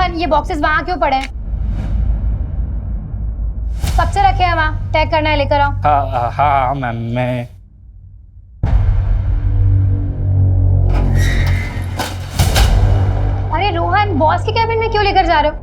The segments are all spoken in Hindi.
रोहन, ये बॉक्सेस वहाँ क्यों पड़े हैं? कब से रखे हैं वहाँ? पैक करना है, लेकर आओ। हाँ हाँ मैम, मैं अरे रोहन, बॉस के कैबिन में क्यों लेकर जा रहे हो?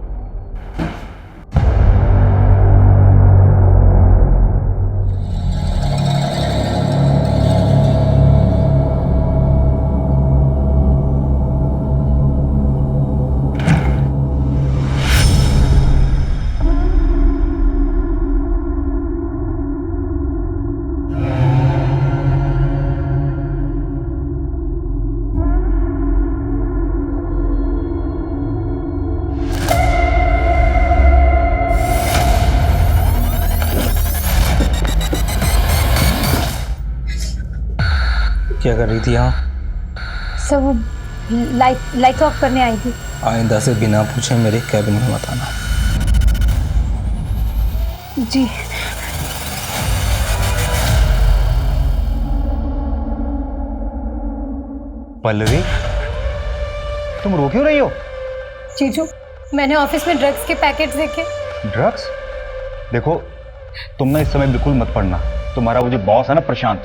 क्या कर रही थी यहाँ? सब वो लाइट ऑफ करने आई थी। आइंदा से बिना पूछे मेरे कैबिन में मत आना। जी। पल्लवी, तुम रो क्यों रही हो? जीजू, मैंने ऑफिस में ड्रग्स के पैकेट्स देखे। ड्रग्स? देखो, तुम ना इस समय बिल्कुल मत पढ़ना। तुम्हारा वो जो बॉस है ना प्रशांत,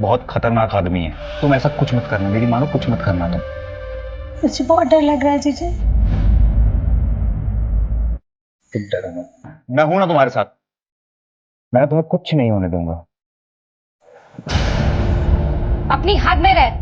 बहुत खतरनाक आदमी है। तुम ऐसा कुछ मत करना, मेरी मानो, कुछ मत करना तुम। मुझे बहुत डर लग रहा है जीजू। तुम डरो मत, मैं हूं ना तुम्हारे साथ। मैं तुम्हें कुछ नहीं होने दूंगा। अपनी हद में रह।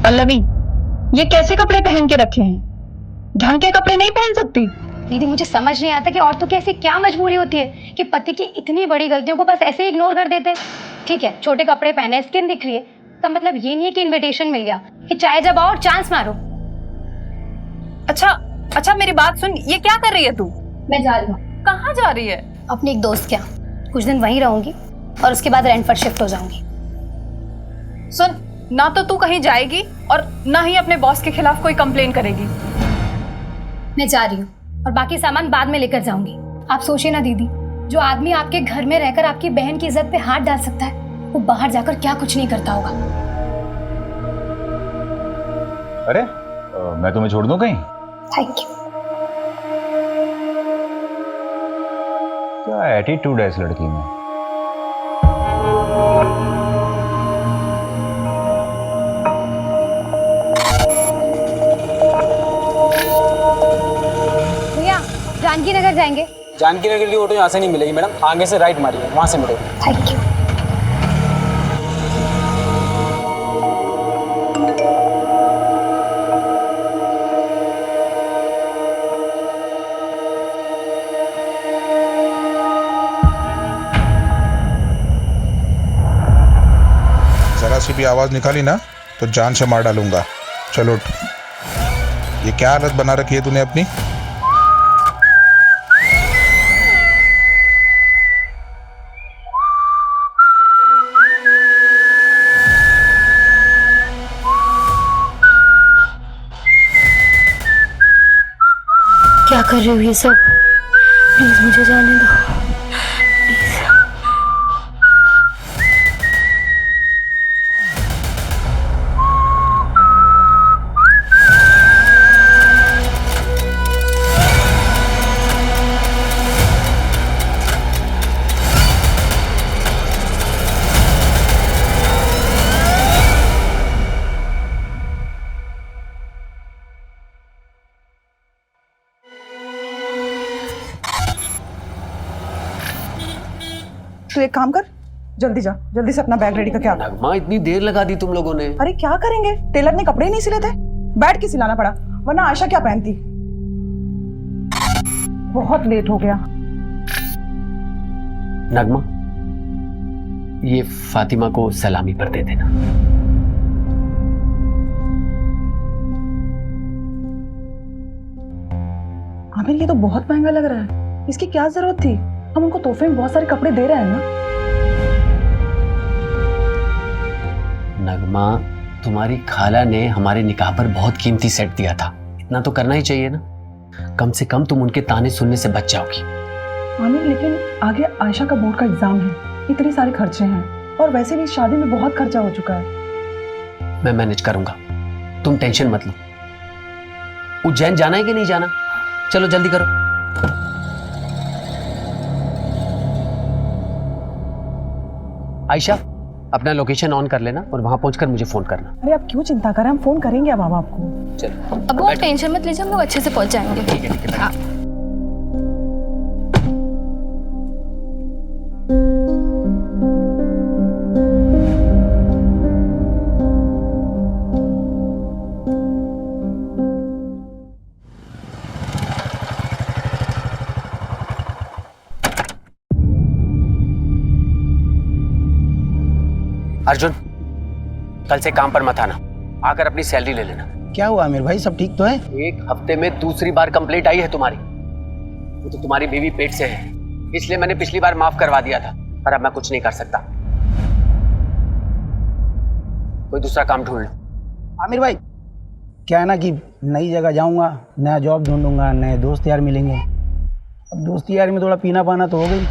पल्लवी, ये कैसे कपड़े पहन के रखे हैं? ढंग के कपड़े नहीं पहन सकती? दीदी, मुझे समझ नहीं आता कि औरतों की ऐसी क्या मजबूरी होती है कि पति की इतनी बड़ी गलतियों को बस ऐसे ही इग्नोर कर देते हैं। ठीक है, छोटे कपड़े पहने, स्किन दिख रही है, तो मतलब ये नहीं है कि इनविटेशन मिल गया कि चाहे जब आओ चांस मारो। अच्छा, मेरी बात सुन, ये क्या कर रही है तू? मैं जा रही हूँ। कहाँ जा रही है? अपने एक दोस्त के यहाँ कुछ दिन वहीं रहूंगी और उसके बाद रेंट पर शिफ्ट हो जाऊंगी। सुन, ना तो तू कहीं जाएगी और ना ही अपने बॉस के खिलाफ कोई कंप्लेन करेगी। मैं जा रही हूँ और बाकी सामान बाद में लेकर जाऊंगी। आप सोचिए ना दीदी, जो आदमी आपके घर में रहकर आपकी बहन की इज्जत पे हाथ डाल सकता है, वो बाहर जाकर क्या कुछ नहीं करता होगा। अरे मैं तुम्हें छोड़ दूं कहीं? Thank you. क्या एटीट्यूड है इस लड़की में। भैया, जानकी नगर जाएंगे? जानकी नगर की ऑटो यहाँ से नहीं मिलेगी मैडम, आगे से राइट मारिए, वहाँ से मिलेगी। Thank you. जरा सी भी आवाज निकाली ना तो जान से मार डालूंगा। चलो उठ। ये क्या हालत बना रखी है तूने अपनी? क्या कर रही हो ये सब? प्लीज मुझे जाने दो, प्लीज। तू एक काम कर, जल्दी जा, जल्दी से अपना बैग रेडी करके आ। नगमा, इतनी देर लगा दी तुम लोगों ने। अरे क्या करेंगे, टेलर ने कपड़े ही नहीं सिले थे, बैठ के सिलाना पड़ा, वरना आयशा क्या पहनती। बहुत लेट हो गया। नगमा, ये फातिमा को सलामी पर दे देना। आमिर, ये तो बहुत महंगा लग रहा है, इसकी क्या जरूरत थी? हम उनको तोहफे में बहुत सारे कपड़े दे रहे हैं ना। नगमा, तुम्हारी खाला ने हमारे निकाह पर बहुत कीमती सेट दिया था, इतना तो करना ही चाहिए ना। कम से कम तुम उनके ताने सुनने से बच जाओगी। आमिर लेकिन आगे आयशा का बोर्ड का एग्जाम है, इतने सारे खर्चे हैं और वैसे भी शादी में बहुत खर्चा हो चुका है। मैं मैनेज करूंगा, तुम टेंशन मत लो। उज्जैन जाना है कि नहीं जाना? चलो जल्दी करो। आयशा, अपना लोकेशन ऑन कर लेना और वहां पहुंचकर मुझे फोन करना। अरे आप क्यों चिंता करें, हम फोन करेंगे अब आपको। चलो अब वो टेंशन मत लीजिए, हम लोग अच्छे से पहुंच जाएंगे। ठीक है, ठीक है। अर्जुन, कल से काम पर मत आना, आकर अपनी सैलरी ले लेना। क्या हुआ आमिर भाई, सब ठीक तो है? एक हफ्ते में दूसरी बार कंप्लेंट आई है तुम्हारी। वो तो तुम्हारी बीवी पेट से है, इसलिए मैंने पिछली बार माफ करवा दिया था, पर अब मैं कुछ नहीं कर सकता। कोई दूसरा काम ढूंढ लो। आमिर भाई, क्या है ना कि नई जगह जाऊंगा, नया जॉब ढूंढूंगा, नए दोस्त यार मिलेंगे। अब दोस्ती यार में थोड़ा पीना पाना तो हो गई,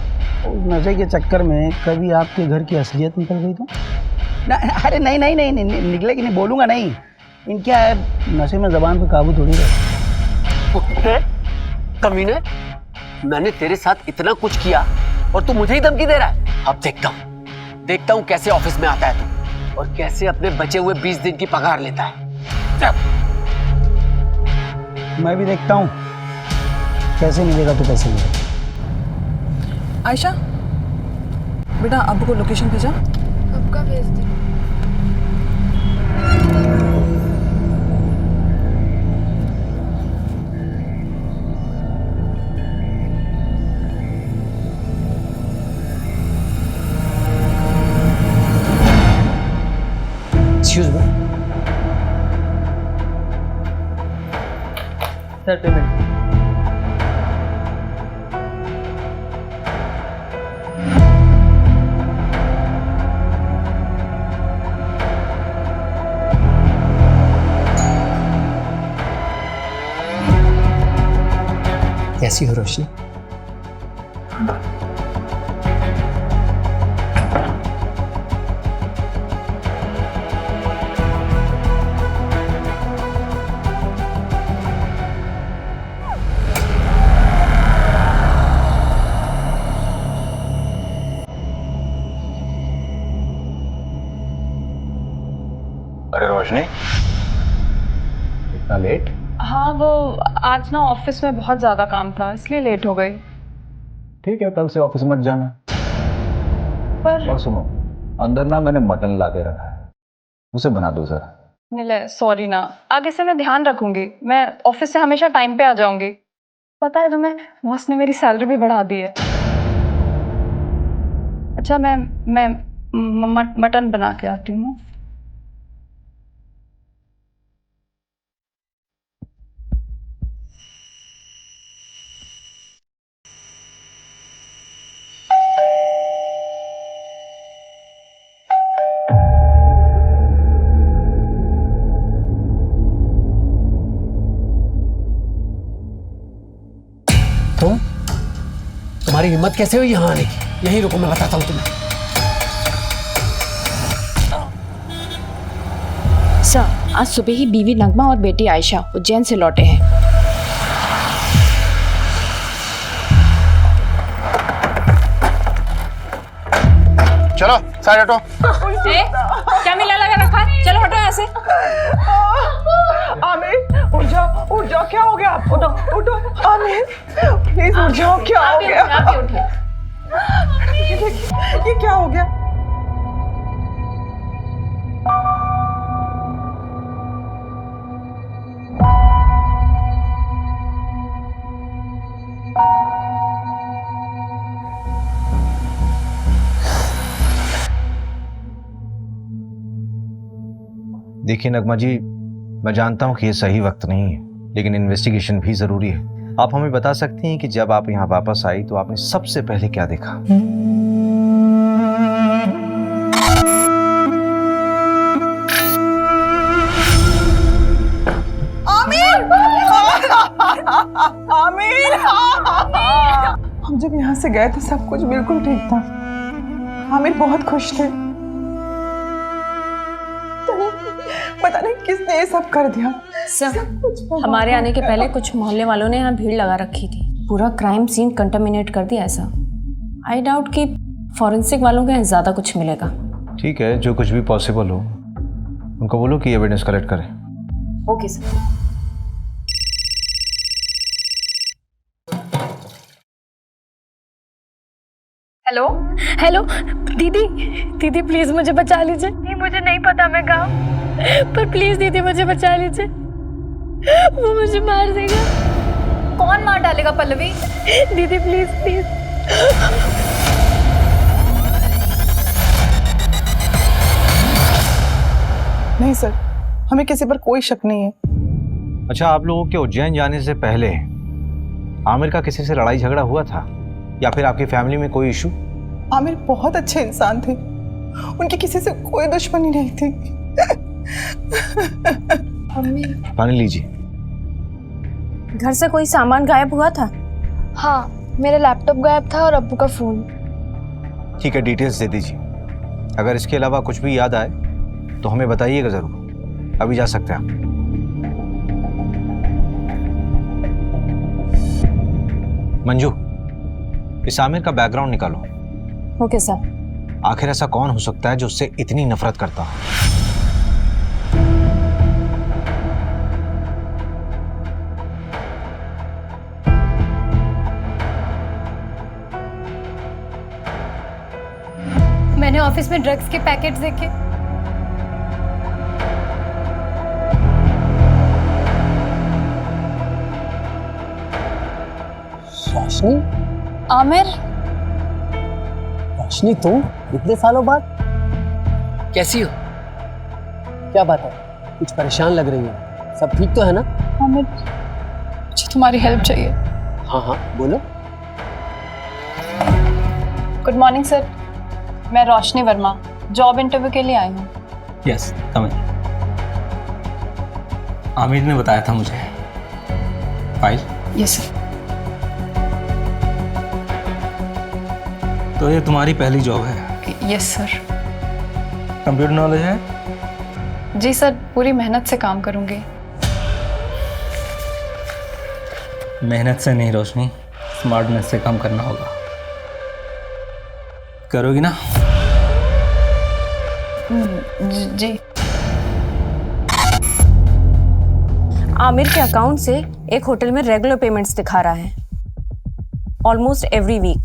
उस नशे के चक्कर में कभी आपके घर की असलियत निकल गई तो ना। अरे नहीं नहीं नहीं, नहीं निकलेगी नहीं, बोलूँगा नहीं। इन क्या है, नशे में जबान पे काबू थोड़ी रहे। कमीने, मैंने तेरे साथ इतना कुछ किया और तू मुझे ही धमकी दे रहा है। अब देखता हूँ कैसे ऑफिस में आता है तू और कैसे अपने बचे हुए 20 दिन की पगार लेता है। मैं भी देखता हूँ कैसे मिलेगा तो पैसे मिलेगा। आयशा बेटा, अब्बू को लोकेशन भेजा? कब का भेज दे? Excuse me sir, payment. कैसी हो रोशनी? अरे रोशनी, इतना लेट? हाँ वो आज ना ऑफिस में बहुत ज्यादा काम था, इसलिए लेट हो गई। ठीक है, कल से ऑफिस मत जाना। पर और सुनो, अंदर ना मैंने मटन ला के रखा है, उसे बना दो जरा। मिले, सॉरी ना, आगे से मैं ध्यान रखूंगी। मैं ऑफिस से हमेशा टाइम पे आ जाऊंगी। पता है तुम्हें, बॉस ने मेरी सैलरी भी बढ़ा दी है। अच्छा मैं मटन बना के आती हूँ। तुम्हारी हिम्मत कैसे हुई यहाँ आने की? यहीं रुको, मैं बताता हूँ तुम्हें। सर, आज सुबह ही बीवी नगमा और बेटी आयशा उज्जैन से लौटे हैं। चलो साइड हटो। क्या मिला लगा रखा है? चलो हटो यहाँ से। आमिर उठ जाओ, क्या हो गया? उठो आमिर, प्लीज उठ जाओ, क्या हो गया? ये क्या हो गया? देखिए नगमा जी, मैं जानता हूं कि ये सही वक्त नहीं है, लेकिन इन्वेस्टिगेशन भी जरूरी है। आप हमें बता सकती हैं कि जब आप यहाँ वापस आई तो आपने सबसे पहले क्या देखा? आमिर! आमिर! हम जब यहाँ से गए थे सब कुछ बिल्कुल ठीक था। आमिर बहुत खुश थे। पता नहीं किसने ये सब कर दिया। सर, हमारे आने के पहले कुछ मोहल्ले वालों ने यहाँ भीड़ लगा रखी थी, पूरा क्राइम सीन कंटामिनेट कर दिया। ऐसा आई डाउट कि फॉरेंसिक वालों के यहाँ ज़्यादा कुछ मिलेगा। ठीक है, जो कुछ भी पॉसिबल हो उनको बोलो कि एविडेंस कलेक्ट करें। Okay sir. हेलो हेलो दीदी, दीदी प्लीज मुझे बचा लीजिए। नहीं मुझे नहीं पता मैं कहाँ, पर प्लीज दीदी मुझे बचा लीजिए, वो मुझे मार देगा। कौन मार डालेगा पल्लवी? दीदी प्लीज प्लीज। नहीं सर, हमें किसी पर कोई शक नहीं है। अच्छा, आप लोगों के उज्जैन जाने से पहले आमिर का किसी से लड़ाई झगड़ा हुआ था या फिर आपकी फैमिली में कोई इशू? आमिर बहुत अच्छे इंसान थे, उनकी किसी से कोई दुश्मनी नहीं थी। पानी लीजिए। घर से कोई सामान गायब हुआ था? हाँ, मेरा लैपटॉप गायब था और अब्बू का फोन। ठीक है, डिटेल्स दे दीजिए। अगर इसके अलावा कुछ भी याद आए तो हमें बताइएगा जरूर। अभी जा सकते हैं आप। मंजू, इस आमिर का बैकग्राउंड निकालो। Okay sir. आखिर ऐसा कौन हो सकता है जो उससे इतनी नफरत करता हो? मैंने ऑफिस में ड्रग्स के पैकेट्स देखे। रोशनी? आमिर, रोशनी तुम इतने सालों बाद कैसी हो? क्या बात है, कुछ परेशान लग रही हो। सब ठीक तो है ना? आमिर मुझे तुम्हारी हेल्प चाहिए। हाँ हाँ बोलो। गुड मॉर्निंग सर, मैं रोशनी वर्मा जॉब इंटरव्यू के लिए आई हूँ। यस कम इन। आमिर ने बताया था मुझे। फाइल? Yes sir. तो ये तुम्हारी पहली जॉब है? Yes sir. कंप्यूटर नॉलेज है? जी सर, पूरी मेहनत से काम करूँगी। मेहनत से नहीं रोशनी, स्मार्टनेस से काम करना होगा। करोगी ना? जी। आमिर के अकाउंट से एक होटल में रेगुलर पेमेंट्स दिखा रहा है, ऑलमोस्ट एवरी वीक।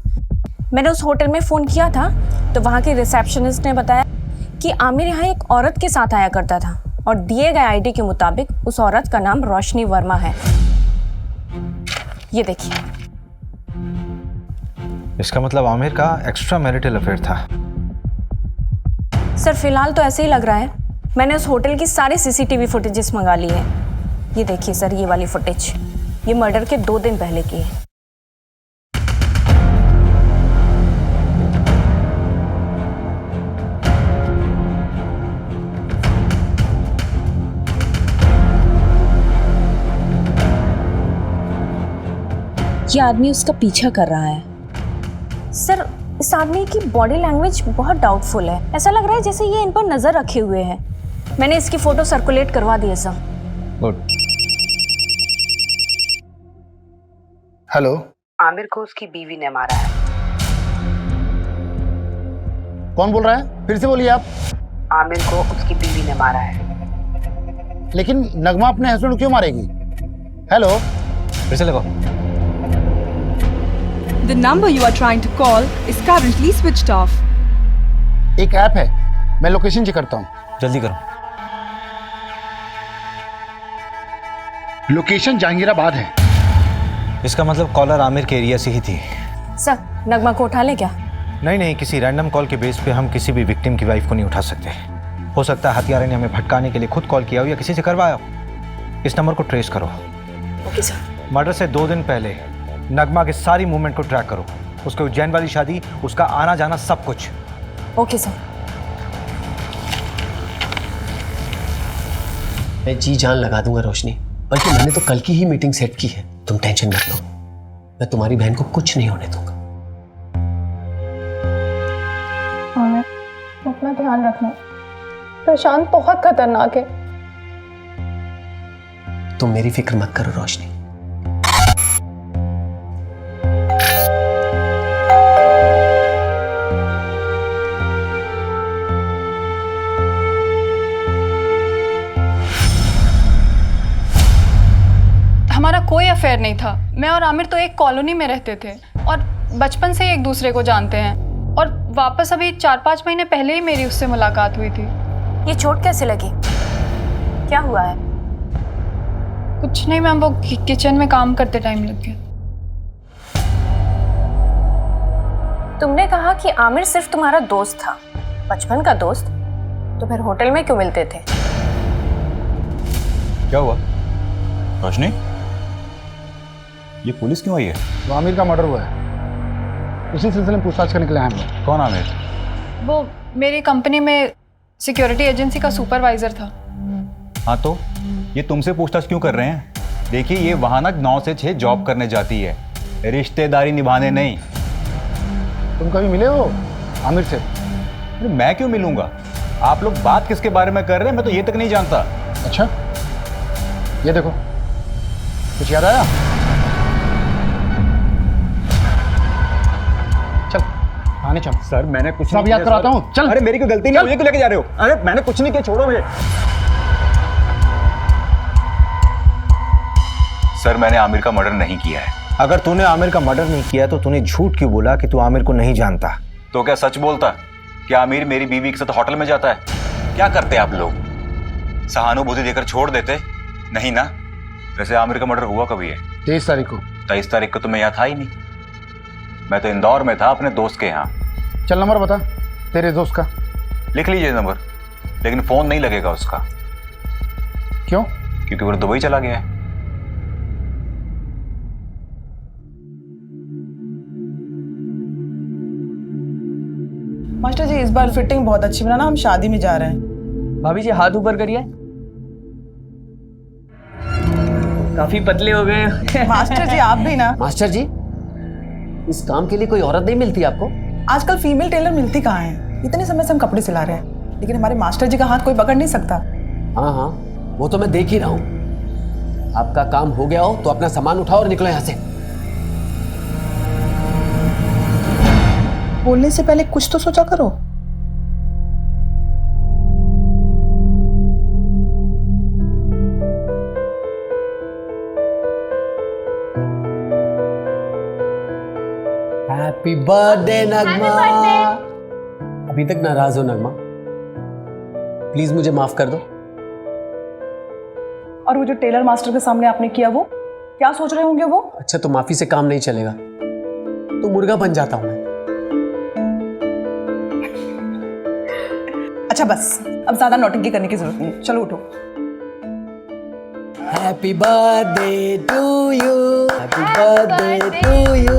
मैंने उस होटल में फ़ोन किया था तो वहाँ के रिसेप्शनिस्ट ने बताया कि आमिर यहाँ एक औरत के साथ आया करता था और दिए गए आईडी के मुताबिक उस औरत का नाम रोशनी वर्मा है। ये देखिए। इसका मतलब आमिर का एक्स्ट्रा मैरिटल अफेयर था। सर फिलहाल तो ऐसे ही लग रहा है। मैंने उस होटल की सारी सीसीटीवी फुटेजेस मंगा ली है। ये देखिए सर, ये वाली फुटेज, ये मर्डर के 2 दिन पहले की है। ये आदमी उसका पीछा कर रहा है। सर इस आदमी की बॉडी लैंग्वेज बहुत डाउटफुल है। ऐसा लग रहा है जैसे ये इन पर नजर रखे हुए है। मैंने इसकी फोटो सर्कुलेट करवा दी है सर। गुड। हेलो। आमिर को उसकी बीवी ने मारा है। कौन बोल रहा है? फिर से बोलिए आप। आमिर को उसकी बीवी ने मारा है। लेकिन नगमा अपने हस्बैंड को क्यों मारेगी? हेलो। फिर से लगाओ। The number you are trying to call is currently switched off. एक ऐप है, मैं लोकेशन चेक करता हूँ। जल्दी करो। लोकेशन जहांगीराबाद है। इसका मतलब कॉलर आमिर के एरिया से ही थी। सर नगमा को उठा ले क्या? नहीं, किसी रैंडम कॉल के बेस पे हम किसी भी विक्टिम की वाइफ को नहीं उठा सकते। हो सकता है हत्यारे ने हमें भटकाने के लिए खुद कॉल किया हो या किसी से करवाया हो। इस नंबर को ट्रेस करो। Okay sir. मर्डर से 2 दिन पहले नगमा के सारी मूवमेंट को ट्रैक करो। उसके उज्जैन वाली शादी, उसका आना जाना, सब कुछ। Okay sir. मैं जी जान लगा दूंगा रोशनी, बल्कि मैंने तो कल की ही मीटिंग सेट की है। तुम टेंशन मत लो, मैं तुम्हारी बहन को कुछ नहीं होने दूंगा। आमिर, अपना ध्यान रखना, प्रशांत बहुत खतरनाक है। तुम मेरी फिक्र मत करो रोशनी। हमारा कोई अफेयर नहीं था। मैं और आमिर तो एक कॉलोनी में रहते थे और बचपन से ही एक दूसरे को जानते हैं। और वापस अभी 4-5 महीने पहले ही मेरी उससे मुलाकात हुई थी। ये चोट कैसे लगी? क्या हुआ है? कुछ नहीं मैम, वो किचन में काम करते टाइम लग गया। तुमने कहा कि आमिर सिर्फ तुम्हारा दोस्त था, बचपन का दोस्त, तो फिर होटल में क्यों मिलते थे? क्या हुआ रोशनी? ये पुलिस क्यों आई है? वो आमिर का मर्डर हुआ है, उसी सिलसिले में पूछताछ करने के लिए आए हम लोग। कौन आमिर? वो मेरी कंपनी में सिक्योरिटी एजेंसी का सुपरवाइजर था। हाँ तो ये तुमसे पूछताछ क्यों कर रहे हैं? देखिए ये वहां ना 9 से 6 जॉब करने जाती है, रिश्तेदारी निभाने नहीं। तुम कभी मिले हो आमिर से? अरे मैं क्यों मिलूंगा? आप लोग बात किसके बारे में कर रहे हैं मैं तो ये तक नहीं जानता। अच्छा, ये देखो, कुछ याद आया? चल आने चल। सर मैंने कुछ सब याद कराता हूँ, चल। अरे मेरी कोई गलती नहीं, मुझे क्यों लेके जा रहे हो? अरे मैंने कुछ नहीं किया, छोड़ो मुझे। सर मैंने आमिर का मर्डर नहीं किया है। अगर तूने आमिर का मर्डर नहीं किया तो तूने झूठ क्यों बोला कि तू आमिर को नहीं जानता? तो क्या सच बोलता? क्या आमिर मेरी बीवी के साथ होटल में जाता है? क्या करते आप लोग? सहानुभूति देकर छोड़ देते? नहीं ना। वैसे आमिर का मर्डर हुआ कभी है? 23 तारीख को। 23 तारीख को तो मैं यहाँ था ही नहीं, मैं तो इंदौर में था अपने दोस्त के यहाँ। चल नंबर बता तेरे दोस्त का। लिख लीजिए नंबर, लेकिन फोन नहीं लगेगा उसका। क्यों? क्योंकि वो दुबई चला गया है। मास्टर जी इस बार फिटिंग बहुत अच्छी बनाना, हम शादी में जा रहे हैं। भाभी जी हाथ ऊपर करिए, काफी पतले हो गए। मास्टर जी आप भी ना। मास्टर जी, इस काम के लिए कोई औरत नहीं मिलती आपको? आजकल फीमेल टेलर मिलती कहाँ है? इतने समय से हम कपड़े सिला रहे हैं, लेकिन हमारे मास्टर जी का हाथ कोई पकड़ नहीं सकता। हाँ हाँ, वो तो मैं देख ही रहा हूँ। आपका काम हो गया हो तो अपना सामान उठाओ और निकलो यहाँ से। बोलने से पहले कुछ तो सोचा करो। हैप्पी बर्थडे नगमा। अभी तक नाराज हो नगमा? प्लीज मुझे माफ कर दो। और वो जो टेलर मास्टर के सामने आपने किया, वो क्या सोच रहे होंगे वो? अच्छा तो माफी से काम नहीं चलेगा, तो मुर्गा बन जाता हूं मैं। अच्छा बस, अब ज्यादा नौटंकी करने की जरूरत नहीं, चलो उठो। Happy birthday to you, happy birthday to you.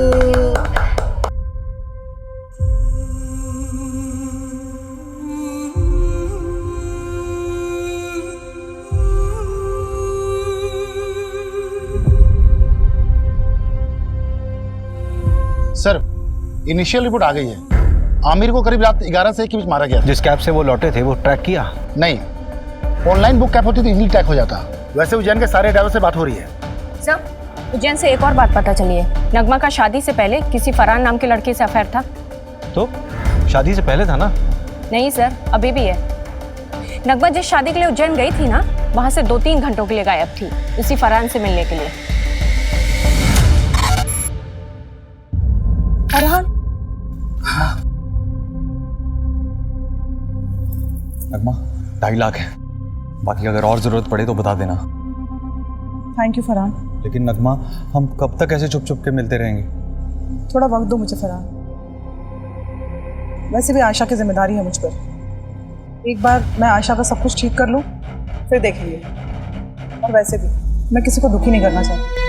Sir initial report आ गई है। आमिर को करीब रात 11 से 1 के बीच मारा गया। जिस कैब से वो लौटे थे वो ट्रैक किया? नहीं, ऑनलाइन बुक कैब होती तो इजीली ट्रैक हो जाता। वैसे उज्जैन के सारे ड्राइवर से बात हो रही है। सर, उज्जैन से एक और बात पता चली है। नगमा का शादी से पहले किसी फरहान नाम के लड़के से अफेयर था। तो शादी से पहले था ना? नहीं सर, अभी भी है। नगमा जिस शादी के लिए उज्जैन गई थी ना, वहां से 2-3 घंटों के लिए गायब थी, उसी फरहान से मिलने के लिए। फरहान? नगमा 2.5 लाख है, बाकी अगर और जरूरत पड़े तो बता देना। Thank you Farhan. लेकिन नगमा हम कब तक ऐसे चुप चुप के मिलते रहेंगे? थोड़ा वक्त दो मुझे फरहान। वैसे भी आयशा की जिम्मेदारी है मुझ पर। एक बार मैं आयशा का सब कुछ ठीक कर लूँ, फिर देखेंगे। और वैसे भी मैं किसी को दुखी नहीं करना चाहती।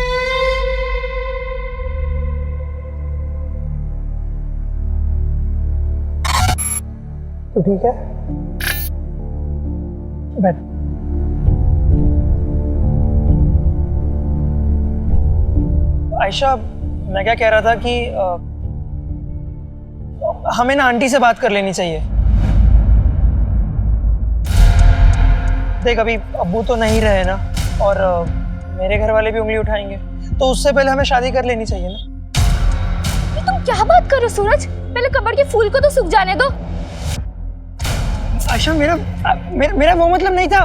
तो ठीक है, बैठ। आयशा, मैं क्या कह रहा था कि हमें ना आंटी से बात कर लेनी चाहिए। देख, अभी अब्बू तो नहीं रहे ना, और मेरे घर वाले भी उंगली उठाएंगे, तो उससे पहले हमें शादी कर लेनी चाहिए ना। तुम क्या बात कर रहे हो सूरज? पहले कब्र के फूल को तो सूख जाने दो। आयशा, मेरा वो मतलब नहीं था।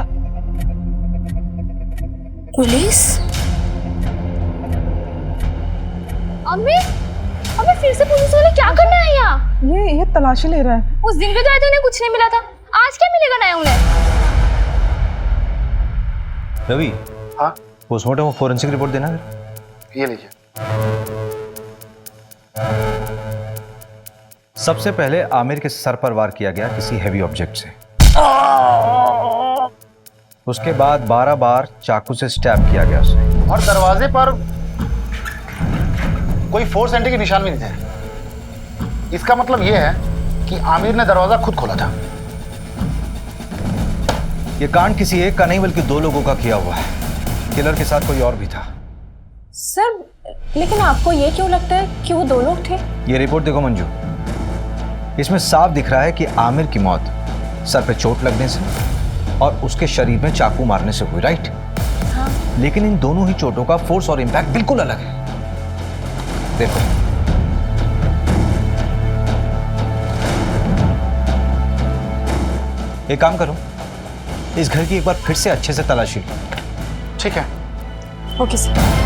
पुलिस? अम्मी फिर से पुलिस वाले क्या करने आए यहाँ? ये तलाशी ले रहा है। उस दिन भी गए थे, उन्हें कुछ नहीं मिला था, आज क्या मिलेगा नया उन्हें? रवि, हाँ पोस्टमार्टम और फोरेंसिक रिपोर्ट देना। ये लीजिए। सबसे पहले आमिर के सर पर वार किया गया किसी हैवी ऑब्जेक्ट से। उसके बाद 12 बार चाकू से स्टैब किया गया उसे। और दरवाजे पर कोई फोर्स एंट्री के निशान भी नहीं थे। इसका मतलब यह है कि आमिर ने दरवाजा खुद खोला था। यह कांड किसी एक का नहीं बल्कि 2 लोगों का किया हुआ है। किलर के साथ कोई और भी था। सर, लेकिन आपको ये क्यों लगता है कि वो 2 लोग थे? ये रिपोर्ट देखो मंजू, इसमें साफ दिख रहा है कि आमिर की मौत सर पे चोट लगने से और उसके शरीर में चाकू मारने से हुई, राइट? हाँ। लेकिन इन दोनों ही चोटों का फोर्स और इंपैक्ट बिल्कुल अलग है। देखो, एक काम करो, इस घर की एक बार फिर से अच्छे से तलाशी लो। ठीक है। Okay sir.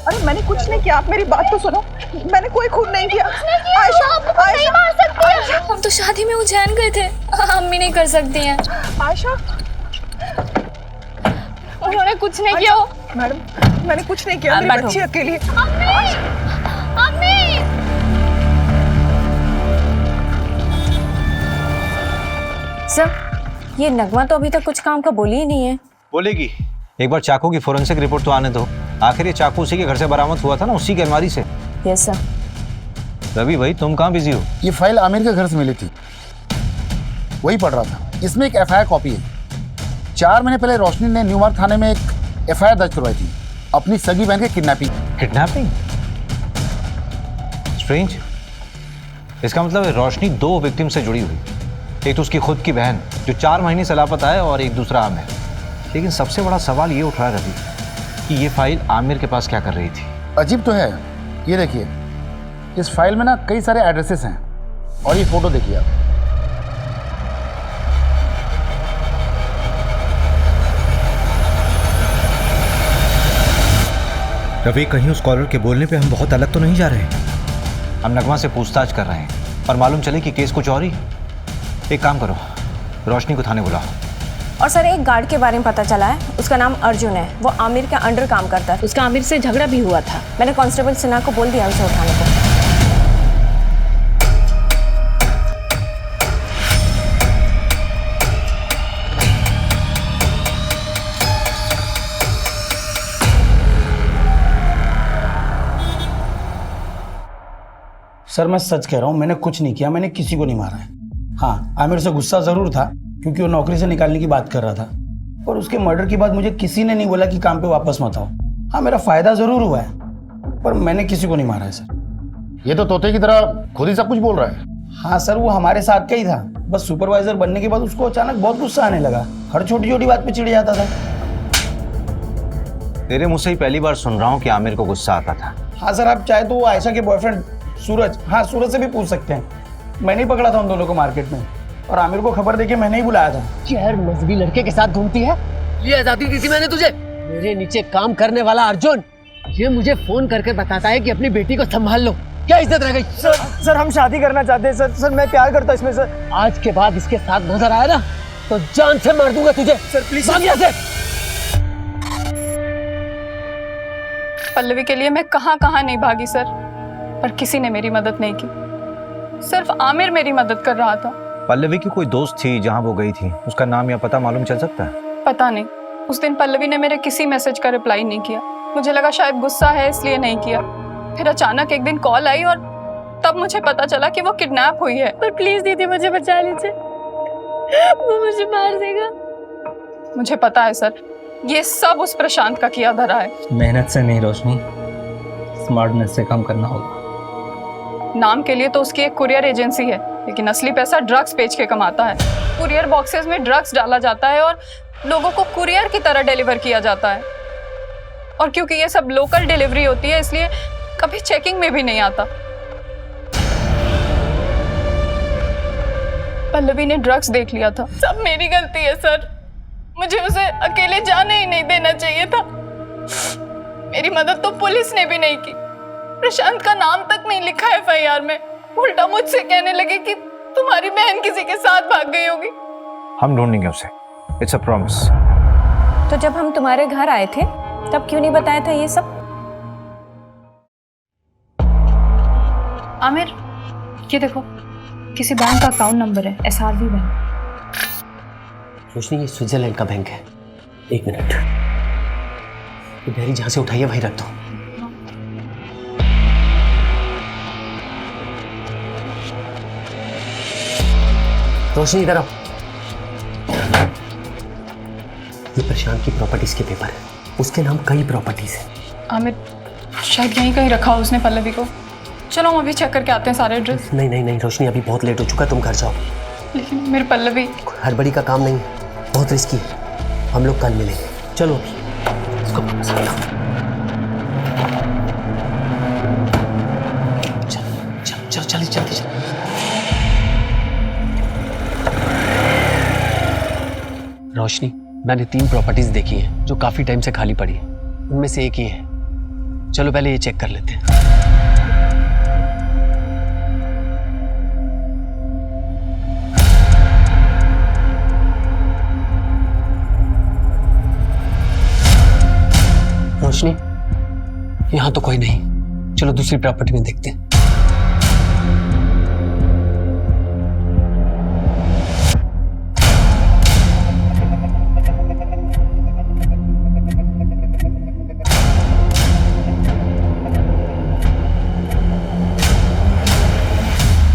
अरे मैंने कुछ नहीं किया, आप मेरी बात तो सुनो। मैंने कोई खून नहीं किया। आयशा, आपको नहीं मार सकती है। हम तो शादी में उज्जैन गए थे, अम्मी नहीं कर सकती हैं। आयशा, उन्होंने कुछ नहीं किया। मैडम, मैंने कुछ नहीं किया। मेरी बच्ची अकेली है। अम्मी! सर, ये नगमा तो अभी तक कुछ काम का बोली ही नहीं है। बोलेगी। एक बार चाकू की फोरेंसिक रिपोर्ट तो आने दो। आखिर ये चाकू उसी के घर से बरामद हुआ था ना, उसी की अलमारी से। Yes sir. रवि भाई, तुम कहाँ बिजी हो? ये फाइल आमिर के घर से मिली थी, वही पढ़ रहा था। इसमें एक एफआईआर कॉपी है। 4 महीने पहले रोशनी ने न्यू मार्ग थाने में एक एफआईआर दर्ज करवाई थी अपनी सगी बहन के किडनैपिंग। किडनैपिंग? स्ट्रेंज। इसका मतलब है रोशनी 2 विक्टिम से जुड़ी हुई। एक तो उसकी खुद की बहन जो 4 महीने से लापता है, और एक दूसरा आमिर। लेकिन सबसे बड़ा सवाल ये उठ रहा है रवि कि ये फाइल आमिर के पास क्या कर रही थी? अजीब तो है। ये देखिए, इस फाइल में ना कई सारे एड्रेसेस हैं, और ये फोटो देखिए आप। रवि, कहीं उस कॉलर के बोलने पे हम बहुत अलग तो नहीं जा रहे? हम नगमा से पूछताछ कर रहे हैं, और मालूम चले कि केस कुछ और ही। एक काम करो, रोशनी को थाने बुलाओ। और सर, एक गार्ड के बारे में पता चला है, उसका नाम अर्जुन है। वो आमिर के अंडर काम करता है। उसका आमिर से झगड़ा भी हुआ था। मैंने कांस्टेबल सिन्हा को बोल दिया उसे उठाने को। सर, मैं सच कह रहा हूँ, मैंने कुछ नहीं किया। मैंने किसी को नहीं मारा है। हाँ, आमिर से गुस्सा जरूर था क्योंकि वो नौकरी से निकालने की बात कर रहा था, और उसके मर्डर के बाद मुझे किसी ने नहीं बोला कि काम पे वापस मत आओ। हाँ, मेरा फायदा जरूर हुआ है, पर मैंने किसी को नहीं मारा है सर। ये तो तोते की तरह खुद ही सब कुछ बोल रहा है। हाँ सर, वो हमारे साथ का ही था। बस सुपरवाइजर बनने के बाद उसको अचानक बहुत गुस्सा आने लगा। हर छोटी छोटी बात पे चिढ़ जाता था। तेरे मुंह से ही पहली बार सुन रहा हूँ कि आमिर को गुस्सा आता था। हाँ सर, आप चाहे तो वो आयशा के बॉयफ्रेंड सूरज, हाँ सूरज से भी पूछ सकते हैं। मैंने ही पकड़ा था उन दोनों को मार्केट में, और आमिर को खबर देके मैंने ही बुलाया था। यार, मजहबी लड़के के साथ घूमती है। ये आजादी दी थी मैंने तुझे। मेरे नीचे काम करने वाला अर्जुन ये मुझे फोन करके बताता है कि अपनी बेटी को संभाल लो। क्या इज्जत रह गई? सर हम शादी करना चाहते हैं सर। सर, मैं प्यार करता हूँ इसमें सर। आज के बाद इसके साथ नजर आया ना तो जान से मार दूंगा तुझे। सर प्लीज, भाग यहाँ से। पल्लवी के लिए मैं कहाँ कहाँ नहीं भागी सर, पर किसी ने मेरी मदद नहीं की। सिर्फ आमिर मेरी मदद कर रहा था। पल्लवी की कोई दोस्त थी जहां वो गई थी, उसका नाम या पता मालूम चल सकता है? पता नहीं, उस दिन पल्लवी ने मेरे किसी मैसेज का रिप्लाई नहीं किया। मुझे लगा शायद गुस्सा है इसलिए नहीं किया। फिर अचानक एक दिन कॉल आई और तब मुझे पता चला कि वो किडनैप हुई है। पर प्लीज दीदी मुझे बचा लीजिए, वो मुझे मार देगा। मुझे पता है सर, ये सब उस प्रशांत का किया धरा है। मेहनत से नहीं रोशनी, स्मार्टनेस से काम करना होगा। नाम के लिए तो उसकी एक कुरियर एजेंसी है, लेकिन असली पैसा ड्रग्स बेच के कमाता है। कुरियर बॉक्सेस में ड्रग्स डाला जाता है और लोगों को कुरियर की तरह डिलीवर किया जाता है। और क्योंकि ये सब लोकल डिलीवरी होती है इसलिए कभी चेकिंग में भी नहीं आता। पल्लवी ने ड्रग्स देख लिया था। सब मेरी गलती है सर, मुझे उसे अकेले जाने ही नहीं देना चाहिए था। मेरी मदद तो पुलिस ने भी नहीं की। प्रशांत का नाम तक नहीं लिखा एफआईआर में। उल्टा मुझसे कहने लगे कि तुम्हारी बहन किसी के साथ भाग गई होगी। हम ढूंढेंगे उसे, इट्स अ प्रॉमिस। तो जब हम तुम्हारे घर आए थे तब क्यों नहीं बताया था ये सब? आमिर, ये देखो, किसी बैंक का अकाउंट नंबर है, SRV बैंक। रोशनी, ये स्विट्जरलैंड का बैंक है। एक मिनट, ये डायरी जहां से उठाई है वहीं रख दो। रोशनी इधर आओ। ये प्रशांत की प्रॉपर्टीज के पेपर है, उसके नाम कई प्रॉपर्टीज है। आमिर, शायद यहीं कहीं रखा हो उसने पल्लवी को। चलो हम अभी चेक करके आते हैं सारे एड्रेस। नहीं नहीं नहीं रोशनी, अभी बहुत लेट हो चुका है, तुम घर जाओ। लेकिन मेरी पल्लवी। हड़बड़ी का काम नहीं है, बहुत रिस्की है। हम लोग कल मिलेंगे। चलो अभी इसको वापस रख दो। चल चल जल्दी चल। रोशनी, मैंने 3 प्रॉपर्टीज देखी हैं जो काफी टाइम से खाली पड़ी है। उनमें से एक ही है। चलो पहले ये चेक कर लेते हैं। रोशनी, यहां तो कोई नहीं। चलो दूसरी प्रॉपर्टी में देखते हैं।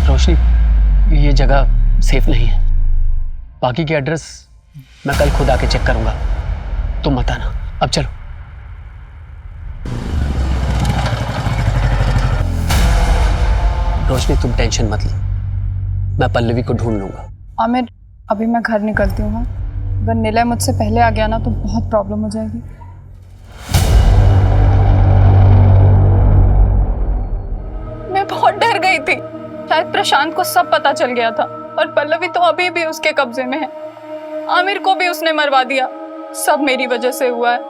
रोशनी, ये जगह सेफ नहीं है। बाकी के एड्रेस मैं कल खुद आके चेक करूंगा, तुम मत आना। अब चलो। रोशनी, तुम टेंशन मत लो, मैं पल्लवी को ढूंढ लूंगा। आमिर, अभी मैं घर निकलती हूँ। अगर निलय मुझसे पहले आ गया ना तो बहुत प्रॉब्लम हो जाएगी। मैं बहुत डर गई थी, शायद प्रशांत को सब पता चल गया था और पल्लवी तो अभी भी उसके कब्जे में है। आमिर को भी उसने मरवा दिया। सब मेरी वजह से हुआ है।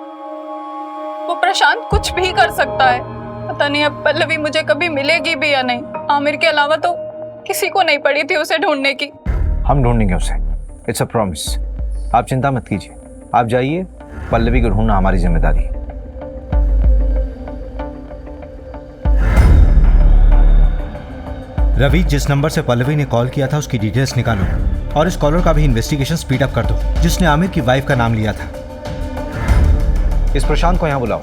वो प्रशांत कुछ भी कर सकता है। पता नहीं अब पल्लवी मुझे कभी मिलेगी भी या नहीं। आमिर के अलावा तो किसी को नहीं पड़ी थी उसे ढूंढने की। हम ढूंढेंगे उसे, इट्स अ प्रॉमिस। आप चिंता मत कीजिए, आप जाइए, पल्लवी को ढूंढना हमारी जिम्मेदारी है। रवि, जिस नंबर से पल्लवी ने कॉल किया था उसकी डिटेल्स निकालो और इस कॉलर का भी इन्वेस्टिगेशन स्पीड अप कर दो, जिसने आमिर की वाइफ का नाम लिया था। इस प्रशांत को यहाँ बुलाओ।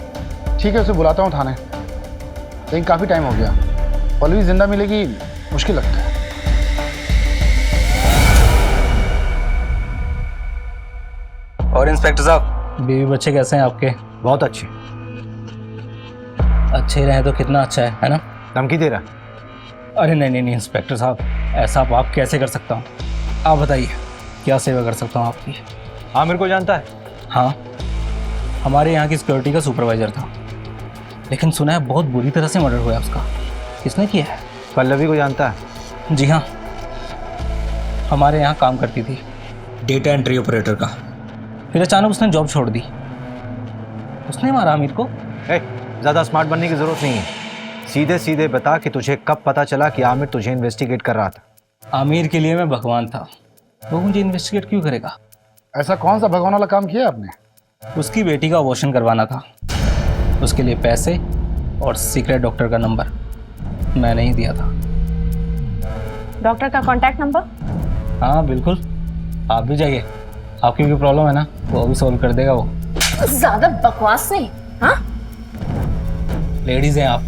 ठीक है, उसे बुलाता हूँ थाने। लेकिन काफ़ी टाइम हो गया, पल्लवी जिंदा मिलेगी मुश्किल लगता है। और इंस्पेक्टर साहब, बीवी बच्चे कैसे हैं आपके? बहुत अच्छे। अच्छे रहे तो कितना अच्छा है ना? धमकी दे रहा? अरे नहीं नहीं इंस्पेक्टर साहब, ऐसा आप कैसे कर सकता हूँ? आप बताइए क्या सेवा कर सकता हूँ आपकी? आमिर को जानता है? हाँ, हमारे यहाँ की सिक्योरिटी का सुपरवाइजर था, लेकिन सुना है बहुत बुरी तरह से मर्डर हुआ है उसका। किसने किया है? पल्लवी को जानता है? जी हाँ, हमारे यहाँ काम करती थी डेटा एंट्री ऑपरेटर का। फिर अचानक उसने जॉब छोड़ दी। उसने मारा आमिर को। ज़्यादा स्मार्ट बनने की ज़रूरत नहीं है, सीधे सीधे बता कि तुझे कब पता चला कि आमिर तुझे इन्वेस्टिगेट कर रहा था। आमिर के लिए मैं भगवान था, वो मुझे इन्वेस्टिगेट क्यों करेगा? ऐसा कौन सा भगवान वाला काम किया आपने? उसकी बेटी का अबॉर्शन करवाना था, उसके लिए पैसे और सीक्रेट डॉक्टर का नंबर मैंने ही दिया था। डॉक्टर का कॉन्टैक्ट नंबर? हाँ बिल्कुल, आप भी जाइए, आपकी भी प्रॉब्लम है ना, वो भी सॉल्व कर देगा वो। ज्यादा बकवास नहीं। हाँ, लेडीज हैं आप,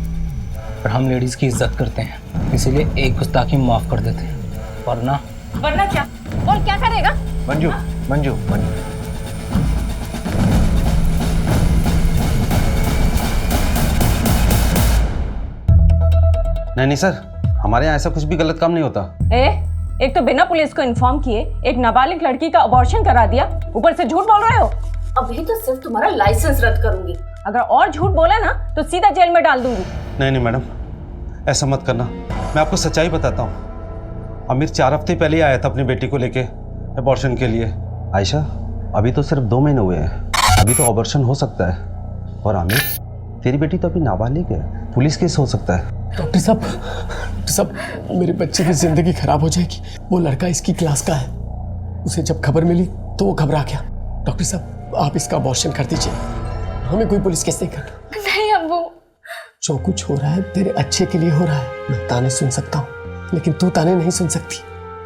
पर हम लेडीज की इज्जत करते हैं, इसीलिए एक गुस्ताखी माफ कर देते हैं, वरना क्या? और क्या करेगा? मंजू, मंजू, मंजू, नहीं सर, हमारे यहाँ ऐसा कुछ भी गलत काम नहीं होता। एक तो बिना पुलिस को इन्फॉर्म किए एक नाबालिग लड़की का अबॉर्शन करा दिया, ऊपर से झूठ बोल रहे हो। अभी तो सिर्फ तुम्हारा लाइसेंस रद्द करूंगी, अगर और झूठ बोला ना तो सीधा जेल में डाल दूंगी। नहीं मैडम, ऐसा मत करना, मैं आपको सच्चाई बताता हूँ। आमिर 4 हफ्ते पहले आया था अपनी बेटी को लेके अबॉर्शन के लिए। आयशा, अभी तो सिर्फ 2 महीने हुए हैं, अभी तो अबॉर्शन हो सकता है। और आमिर, तेरी बेटी तो अभी नाबालिग है, पुलिस केस हो सकता है। डॉक्टर साहब, मेरे बच्चे की जिंदगी खराब हो जाएगी। वो लड़का इसकी क्लास का है, उसे जब खबर मिली तो वो घबरा गया। डॉक्टर साहब, आप इसका अबॉर्शन कर दीजिए, हमें कोई पुलिस केस नहीं करना। नहीं अब्बू, जो कुछ हो रहा है तेरे अच्छे के लिए हो रहा है। मैं ताने सुन सकता हूँ, लेकिन तू ताने नहीं सुन सकती।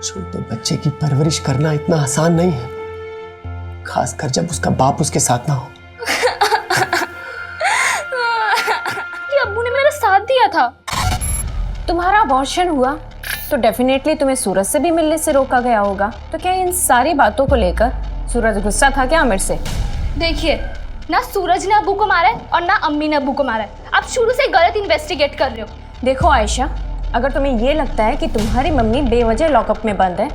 छोटे बच्चे की परवरिश करना इतना आसान नहीं है, खासकर जब उसका बाप उसके साथ ना हो। ये अब्बू ने मेरा साथ दिया था। तुम्हारा अबॉर्शन हुआ तो डेफिनेटली तुम्हें सूरज से भी मिलने से रोका गया होगा, तो क्या इन सारी बातों को लेकर सूरज गुस्सा था क्या आमिर से? देखिए, ना सूरज ने अब्बू को मारा है और ना अम्मी ने अब्बू को मारा है। आप शुरू से गलत इन्वेस्टिगेट कर रहे हो। देखो आयशा, अगर तुम्हें ये लगता है कि तुम्हारी मम्मी बेवजह लॉकअप में बंद है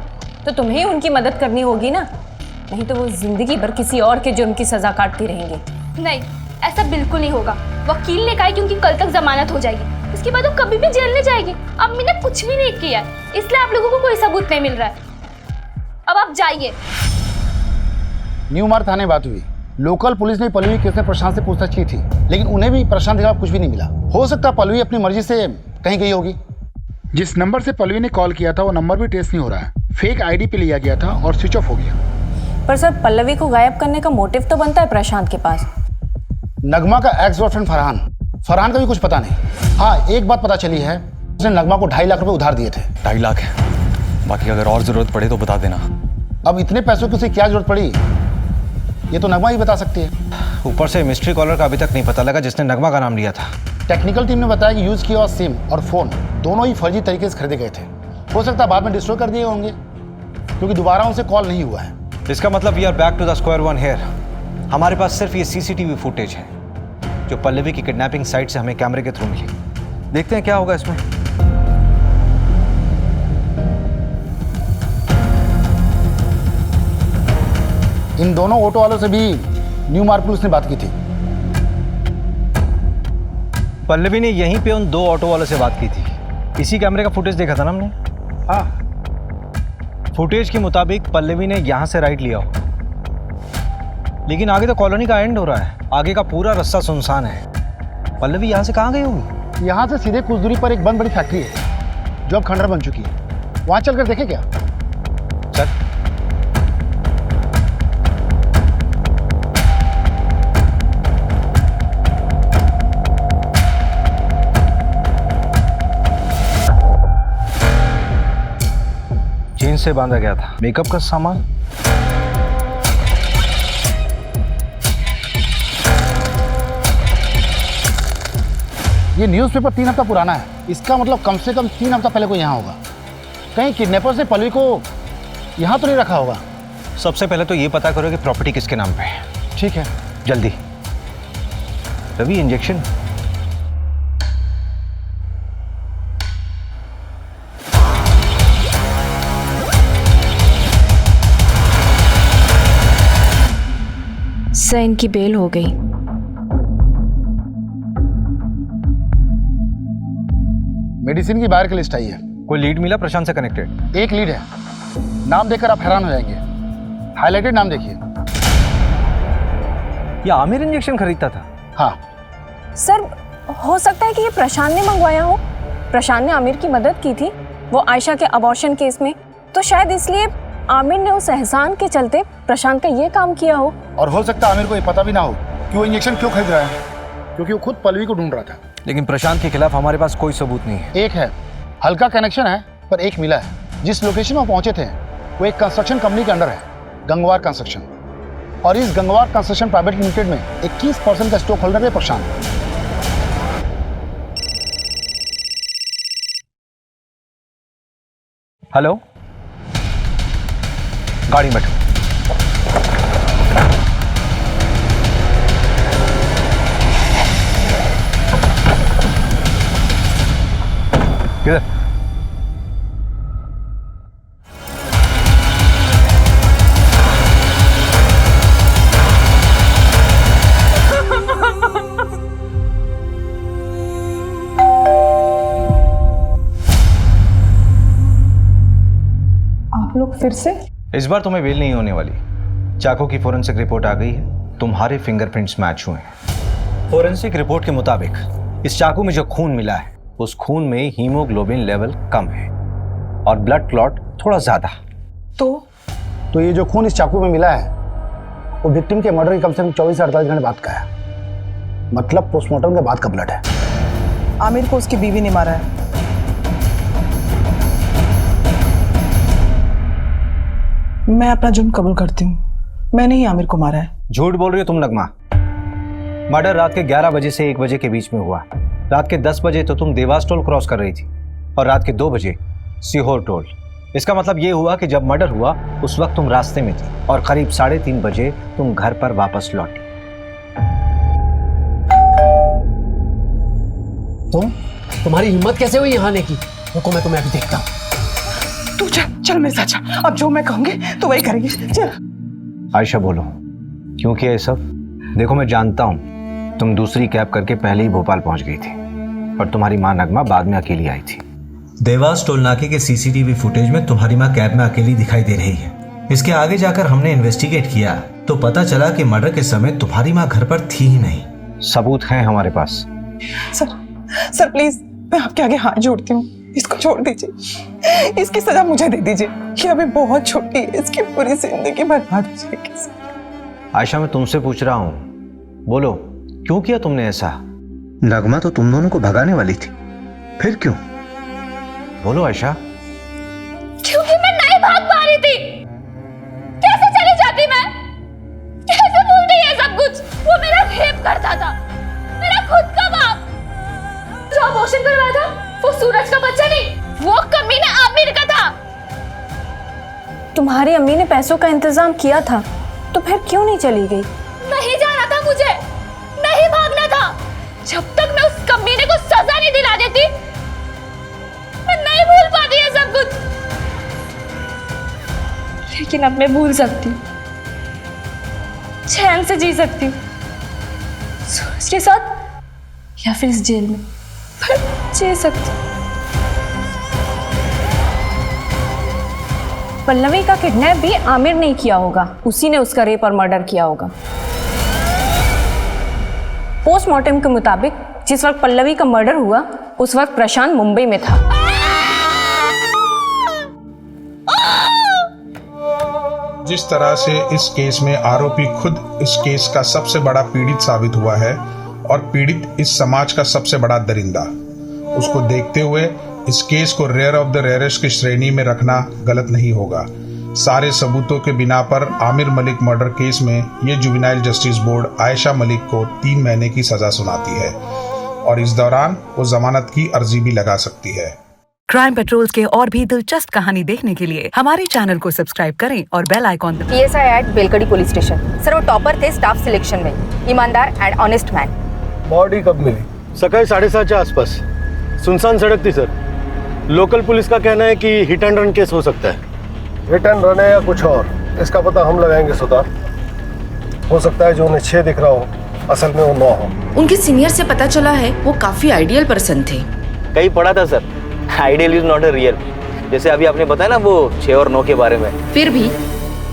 तो तुम्हें उनकी मदद करनी होगी ना, नहीं तो वो जिंदगी भर किसी और के जुर्म की सजा काटती रहेंगी। नहीं, ऐसा बिल्कुल नहीं होगा। वकील ने कहा है कि उनकी कल तक जमानत हो जाएगी, उसके बाद वो कभी भी जेल नहीं जाएगी। अम्मी ने कुछ भी नहीं किया है, इसलिए आप लोगों को कोई सबूत नहीं मिल रहा है। अब आप जाइए। न्यू मार्ग थाने बात हुई, लोकल पुलिस ने पल्लवी केस में प्रशांत से पूछताछ की थी, लेकिन उन्हें भी प्रशांत के खिलाफ कुछ भी नहीं मिला। हो सकता है पल्लवी अपनी मर्जी से कहीं गई होगी। जिस नंबर से पल्लवी ने कॉल किया था वो नंबर भी ट्रेस नहीं हो रहा है, फेक आईडी पे लिया गया था और स्विच ऑफ हो गया। पर सर, पल्लवी को गायब करने का मोटिव तो बनता है प्रशांत के पास। नगमा का एक्स गर्लफ्रेंड फरहान का भी कुछ पता नहीं। हाँ, एक बात पता चली है, उसने नगमा को 2.5 लाख रुपए उधार दिए थे। 2.5 लाख है, बाकी अगर और जरूरत पड़े तो बता देना। अब इतने पैसों की उसे क्या जरूरत पड़ी, ये तो नगमा ही बता सकती है। ऊपर से मिस्ट्री कॉलर का अभी तक नहीं पता लगा जिसने नगमा का नाम लिया था। टेक्निकल टीम ने बताया कि यूज किया हुआ सिम और फोन दोनों ही फर्जी तरीके से खरीदे गए थे। हो सकता है बाद में डिस्ट्रॉय कर दिए होंगे, क्योंकि दोबारा उनसे कॉल नहीं हुआ है। इसका मतलब we are back to the square one here. हमारे पास सिर्फ ये सीसीटीवी फुटेज है जो पल्लवी की किडनैपिंग साइट से हमें कैमरे के थ्रू मिली। देखते हैं क्या होगा इसमें। इन दोनों ऑटो वालों से भी न्यू मार्ग पुलिस ने बात की थी। पल्लवी ने यहीं पे उन 2 ऑटो वालों से बात की थी। इसी कैमरे का फुटेज देखा था ना हमने। हाँ, फुटेज के मुताबिक पल्लवी ने यहाँ से राइट लिया हो, लेकिन आगे तो कॉलोनी का एंड हो रहा है, आगे का पूरा रास्ता सुनसान है। पल्लवी यहाँ से कहाँ गई होगी? यहाँ से सीधे कुछ दूरी पर एक बंद बड़ी फैक्ट्री है जो अब खंडर बन चुकी है, वहाँ चलकर देखें क्या? चल। चेन से बांधा गया था मेकअप का सामान। ये न्यूज़पेपर 3 हफ्ता पुराना है, इसका मतलब कम से कम 3 हफ्ता पहले कोई यहाँ होगा। कहीं किडनैपर्स ने पल्लवी को यहाँ तो नहीं रखा होगा। सबसे पहले तो ये पता करो कि प्रॉपर्टी किसके नाम पे है। ठीक है, जल्दी। रवि, इंजेक्शन। सर, इनकी बेल हो गई। मेडिसिन की बाहर की लिस्ट आई है। कोई लीड मिला प्रशांत से कनेक्टेड? एक लीड है, नाम देखकर आप हैरान हो जाएंगे। हाईलाइटेड नाम देखिए। ये आमिर इंजेक्शन खरीदता था? हाँ सर, हो सकता है कि ये प्रशांत ने मंगवाया हो। प्रशांत ने आमिर की मदद की थी वो आयशा के अबॉर्शन केस में, तो शायद इसलिए आमिर ने उस एहसान के चलते प्रशांत का ये काम किया हो। और हो सकता है आमिर को ये पता भी ना हो कि वो इंजेक्शन क्यों खरीद रहा है, क्योंकि वो खुद पल्लवी को ढूंढ रहा था। लेकिन प्रशांत के खिलाफ हमारे पास कोई सबूत नहीं है। एक है, हल्का कनेक्शन है, पर एक मिला है। जिस लोकेशन में पहुंचे थे वो एक कंस्ट्रक्शन कंपनी के अंडर है, गंगवार कंस्ट्रक्शन। और इस गंगवार कंस्ट्रक्शन प्राइवेट लिमिटेड में 21% का स्टॉक होल्डर है प्रशांत। हेलो, गाड़ी में बैठो। किधर? आप लोग फिर से? इस बार तुम्हें बेल नहीं होने वाली। चाकू की फोरेंसिक रिपोर्ट आ गई है, तुम्हारे फिंगरप्रिंट्स मैच हुए हैं। फोरेंसिक रिपोर्ट के मुताबिक इस चाकू में जो खून मिला है उस खून में हीमोग्लोबिन लेवल कम है और ब्लड क्लॉट थोड़ा ज्यादा। तो ये जो खून इस चाकू में मिला है वो विक्टिम के मर्डर के कम से कम 24 से 48 घंटे बाद का है, मतलब पोस्टमार्टम के बाद का ब्लड है। आमिर को उसकी बीवी ने मारा है। मैं अपना जुर्म कबूल करती हूँ, मैंने ही आमिर को मारा है। झूठ बोल रही हो तुम नगमा। मर्डर रात के 11 बजे से 1 बजे के बीच में हुआ। रात के 10 बजे तो तुम देवास टोल क्रॉस कर रही थी और रात के 2 बजे सीहोर टोल। इसका मतलब ये हुआ कि जब मर्डर हुआ उस वक्त तुम रास्ते में थी और करीब 3:30 बजे तुम घर पर वापस लौटी। तुम्हारी हिम्मत कैसे हुई यहाँ आने की? रुको, मैं तुम्हें अभी देखता हूँ। तू चल मेरे साथ चल, अब जो मैं कहूंगी तो वही करेंगे। चल। आयशा बोलो, क्यों किया ये सब? देखो मैं जानता हूँ तुम दूसरी कैब करके पहले ही भोपाल पहुंच गई थी और तुम्हारी माँ नगमा बाद में अकेली आई थी। देवास टोल नाके के सीसीटीवी फुटेज में तुम्हारी माँ कैब में अकेली दिखाई दे रही है। इसके आगे जाकर हमने इन्वेस्टिगेट किया तो पता चला कि मर्डर के समय तुम्हारी माँ घर पर थी ही नहीं। सबूत हैं हमारे पास। सर प्लीज, मैं आपके आगे हाथ जोड़ती हूँ, इसको छोड़ दीजिए। इसकी सजा मुझे दे दीजिए। ये अभी बहुत छोटी है, इसकी पूरी जिंदगी बर्बाद हो जाएगी। आयशा, मैं तुमसे पूछ रहा हूँ, बोलो क्यों किया तुमने ऐसा? नगमा तो तुम दोनों को भगाने वाली थी, फिर क्यों? बोलो आयशा। क्योंकि मैं नहीं भाग पा रही थी। कैसे चली जाती मैं? कैसे भूल गई ये सब कुछ? वो मेरा रेप करता था, मेरा खुद का बाप। जो अबॉर्शन करवाया था वो सूरज का बच्चा नहीं, वो कमीना आमिर का था। तुम्हारी अम्मी ने पैसों का इंतजाम किया था तो फिर क्यों नहीं चली गई? नहीं जाना था मुझे, नहीं भागना था। जब तक मैं उस कमीने को सजा नहीं दिला देती मैं नहीं भूल पाती है सब कुछ। लेकिन अब मैं भूल सकती हूँ, चैन से जी सकती हूँ, सूरज के साथ या फिर इस जेल में, पर जी सकती हूँ। पल्लवी का किडनैप भी आमिर ने किया होगा, उसी ने उसका रेप और मर्डर किया होगा। पोस्टमार्टम के मुताबिक जिस वक्त पल्लवी का मर्डर हुआ उस वक्त प्रशांत मुंबई में था। जिस तरह से इस केस में आरोपी खुद इस केस का सबसे बड़ा पीड़ित साबित हुआ है और पीड़ित इस समाज का सबसे बड़ा दरिंदा, उसको देखते हुए इस केस को रेयर ऑफ द रेयरेस्ट की श्रेणी में रखना गलत नहीं होगा। सारे सबूतों के बिना पर आमिर मलिक मर्डर केस में ये juvenile justice board Ayesha Malik को 3 महीने की सजा सुनाती है और इस दौरान वो जमानत की अर्जी भी लगा सकती है। क्राइम पेट्रोल्स के और भी दिलचस्प कहानी देखने के लिए हमारे चैनल को सब्सक्राइब करें और बेल आइकॉन दबाएं। PSI at Belkadi police station. Sir वो टॉपर थे स्टाफ सिलेक्शन में, ईमानदार एंड ऑनेस्ट मैन। बॉडी कब मिली? सकाळी 7:30 के आसपास। सुनसान सड़क थी सर। लोकल पुलिस का कहना है कि हिट एंड रन केस हो सकता है। हिट एंड रन है या कुछ और, इसका पता हम लगाएंगे सुधार। हो सकता है जो उन्हें 6 दिख रहा हो असल में वो 9 हो। उनके सीनियर से पता चला है वो काफी आइडियल पर्सन थे। कहीं पढ़ा था sir, ideal is not a real. जैसे अभी आपने बताया ना वो 6 और 9 के बारे में। फिर भी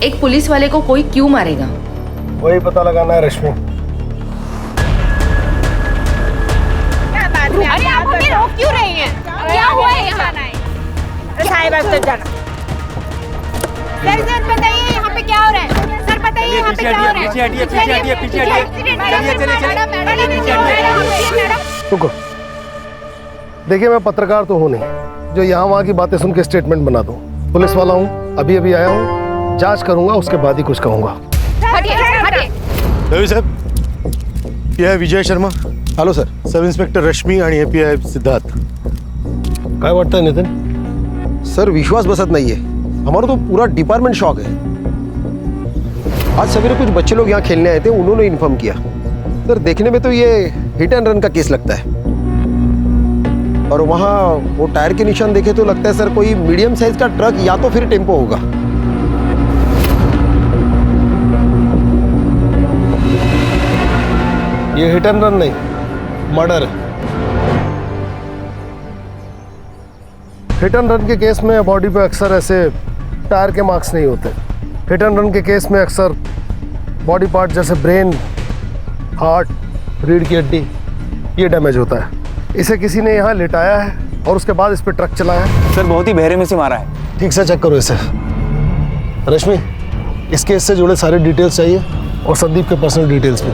एक पुलिस वाले को कोई क्यों मारेगा? वही पता लगाना है रश्मि। अरे आप हमें रोक क्यों रही हैं? क्या हुआ है यहाँ? साहिब अब तक जाना। सर बताइए यहाँ पे क्या हो रहा है? सर बताइए यहाँ पे क्या हो रहा है? पीछे हटिए, पीछे हटिए, पीछे हटिए। रुको, देखिए मैं पत्रकार तो हूँ नहीं जो यहाँ वहाँ की बातें सुन के स्टेटमेंट बना दूँ। पुलिस वाला हूँ, अभी अभी आया हूँ, जांच करूंगा, उसके बाद ही कुछ कहूंगा। रवि साहब, ये है Vijay Sharma. Hello sir. Sub inspector Rashmi आणि API सिद्धार्थ. काय वाटतंय नितिन? सर विश्वास बसत नहीं है, हमारा तो पूरा डिपार्टमेंट शॉक है. आज सवेरे कुछ बच्चे लोग यहाँ खेलने आए थे, उन्होंने इन्फॉर्म किया. सर देखने में तो ये हिट एंड रन का केस लगता है. और वहाँ वो टायर के निशान देखे तो लगता है सर कोई मीडियम साइज का ट्रक या तो फिर टेम्पो होगा. ये हिट एंड रन नहीं, मर्डर है. हिट एंड रन के केस में बॉडी पे अक्सर ऐसे टायर के मार्क्स नहीं होते. हिट एंड रन के केस में अक्सर बॉडी पार्ट जैसे ब्रेन, हार्ट, रीढ़ की हड्डी ये डैमेज होता है. इसे किसी ने यहाँ लिटाया है और उसके बाद इस पे ट्रक चलाया है. सर बहुत ही बहरे में से मारा है. ठीक से चेक करो इसे. रश्मि, इस केस से जुड़े सारे डिटेल्स चाहिए और संदीप के पर्सनल डिटेल्स भी.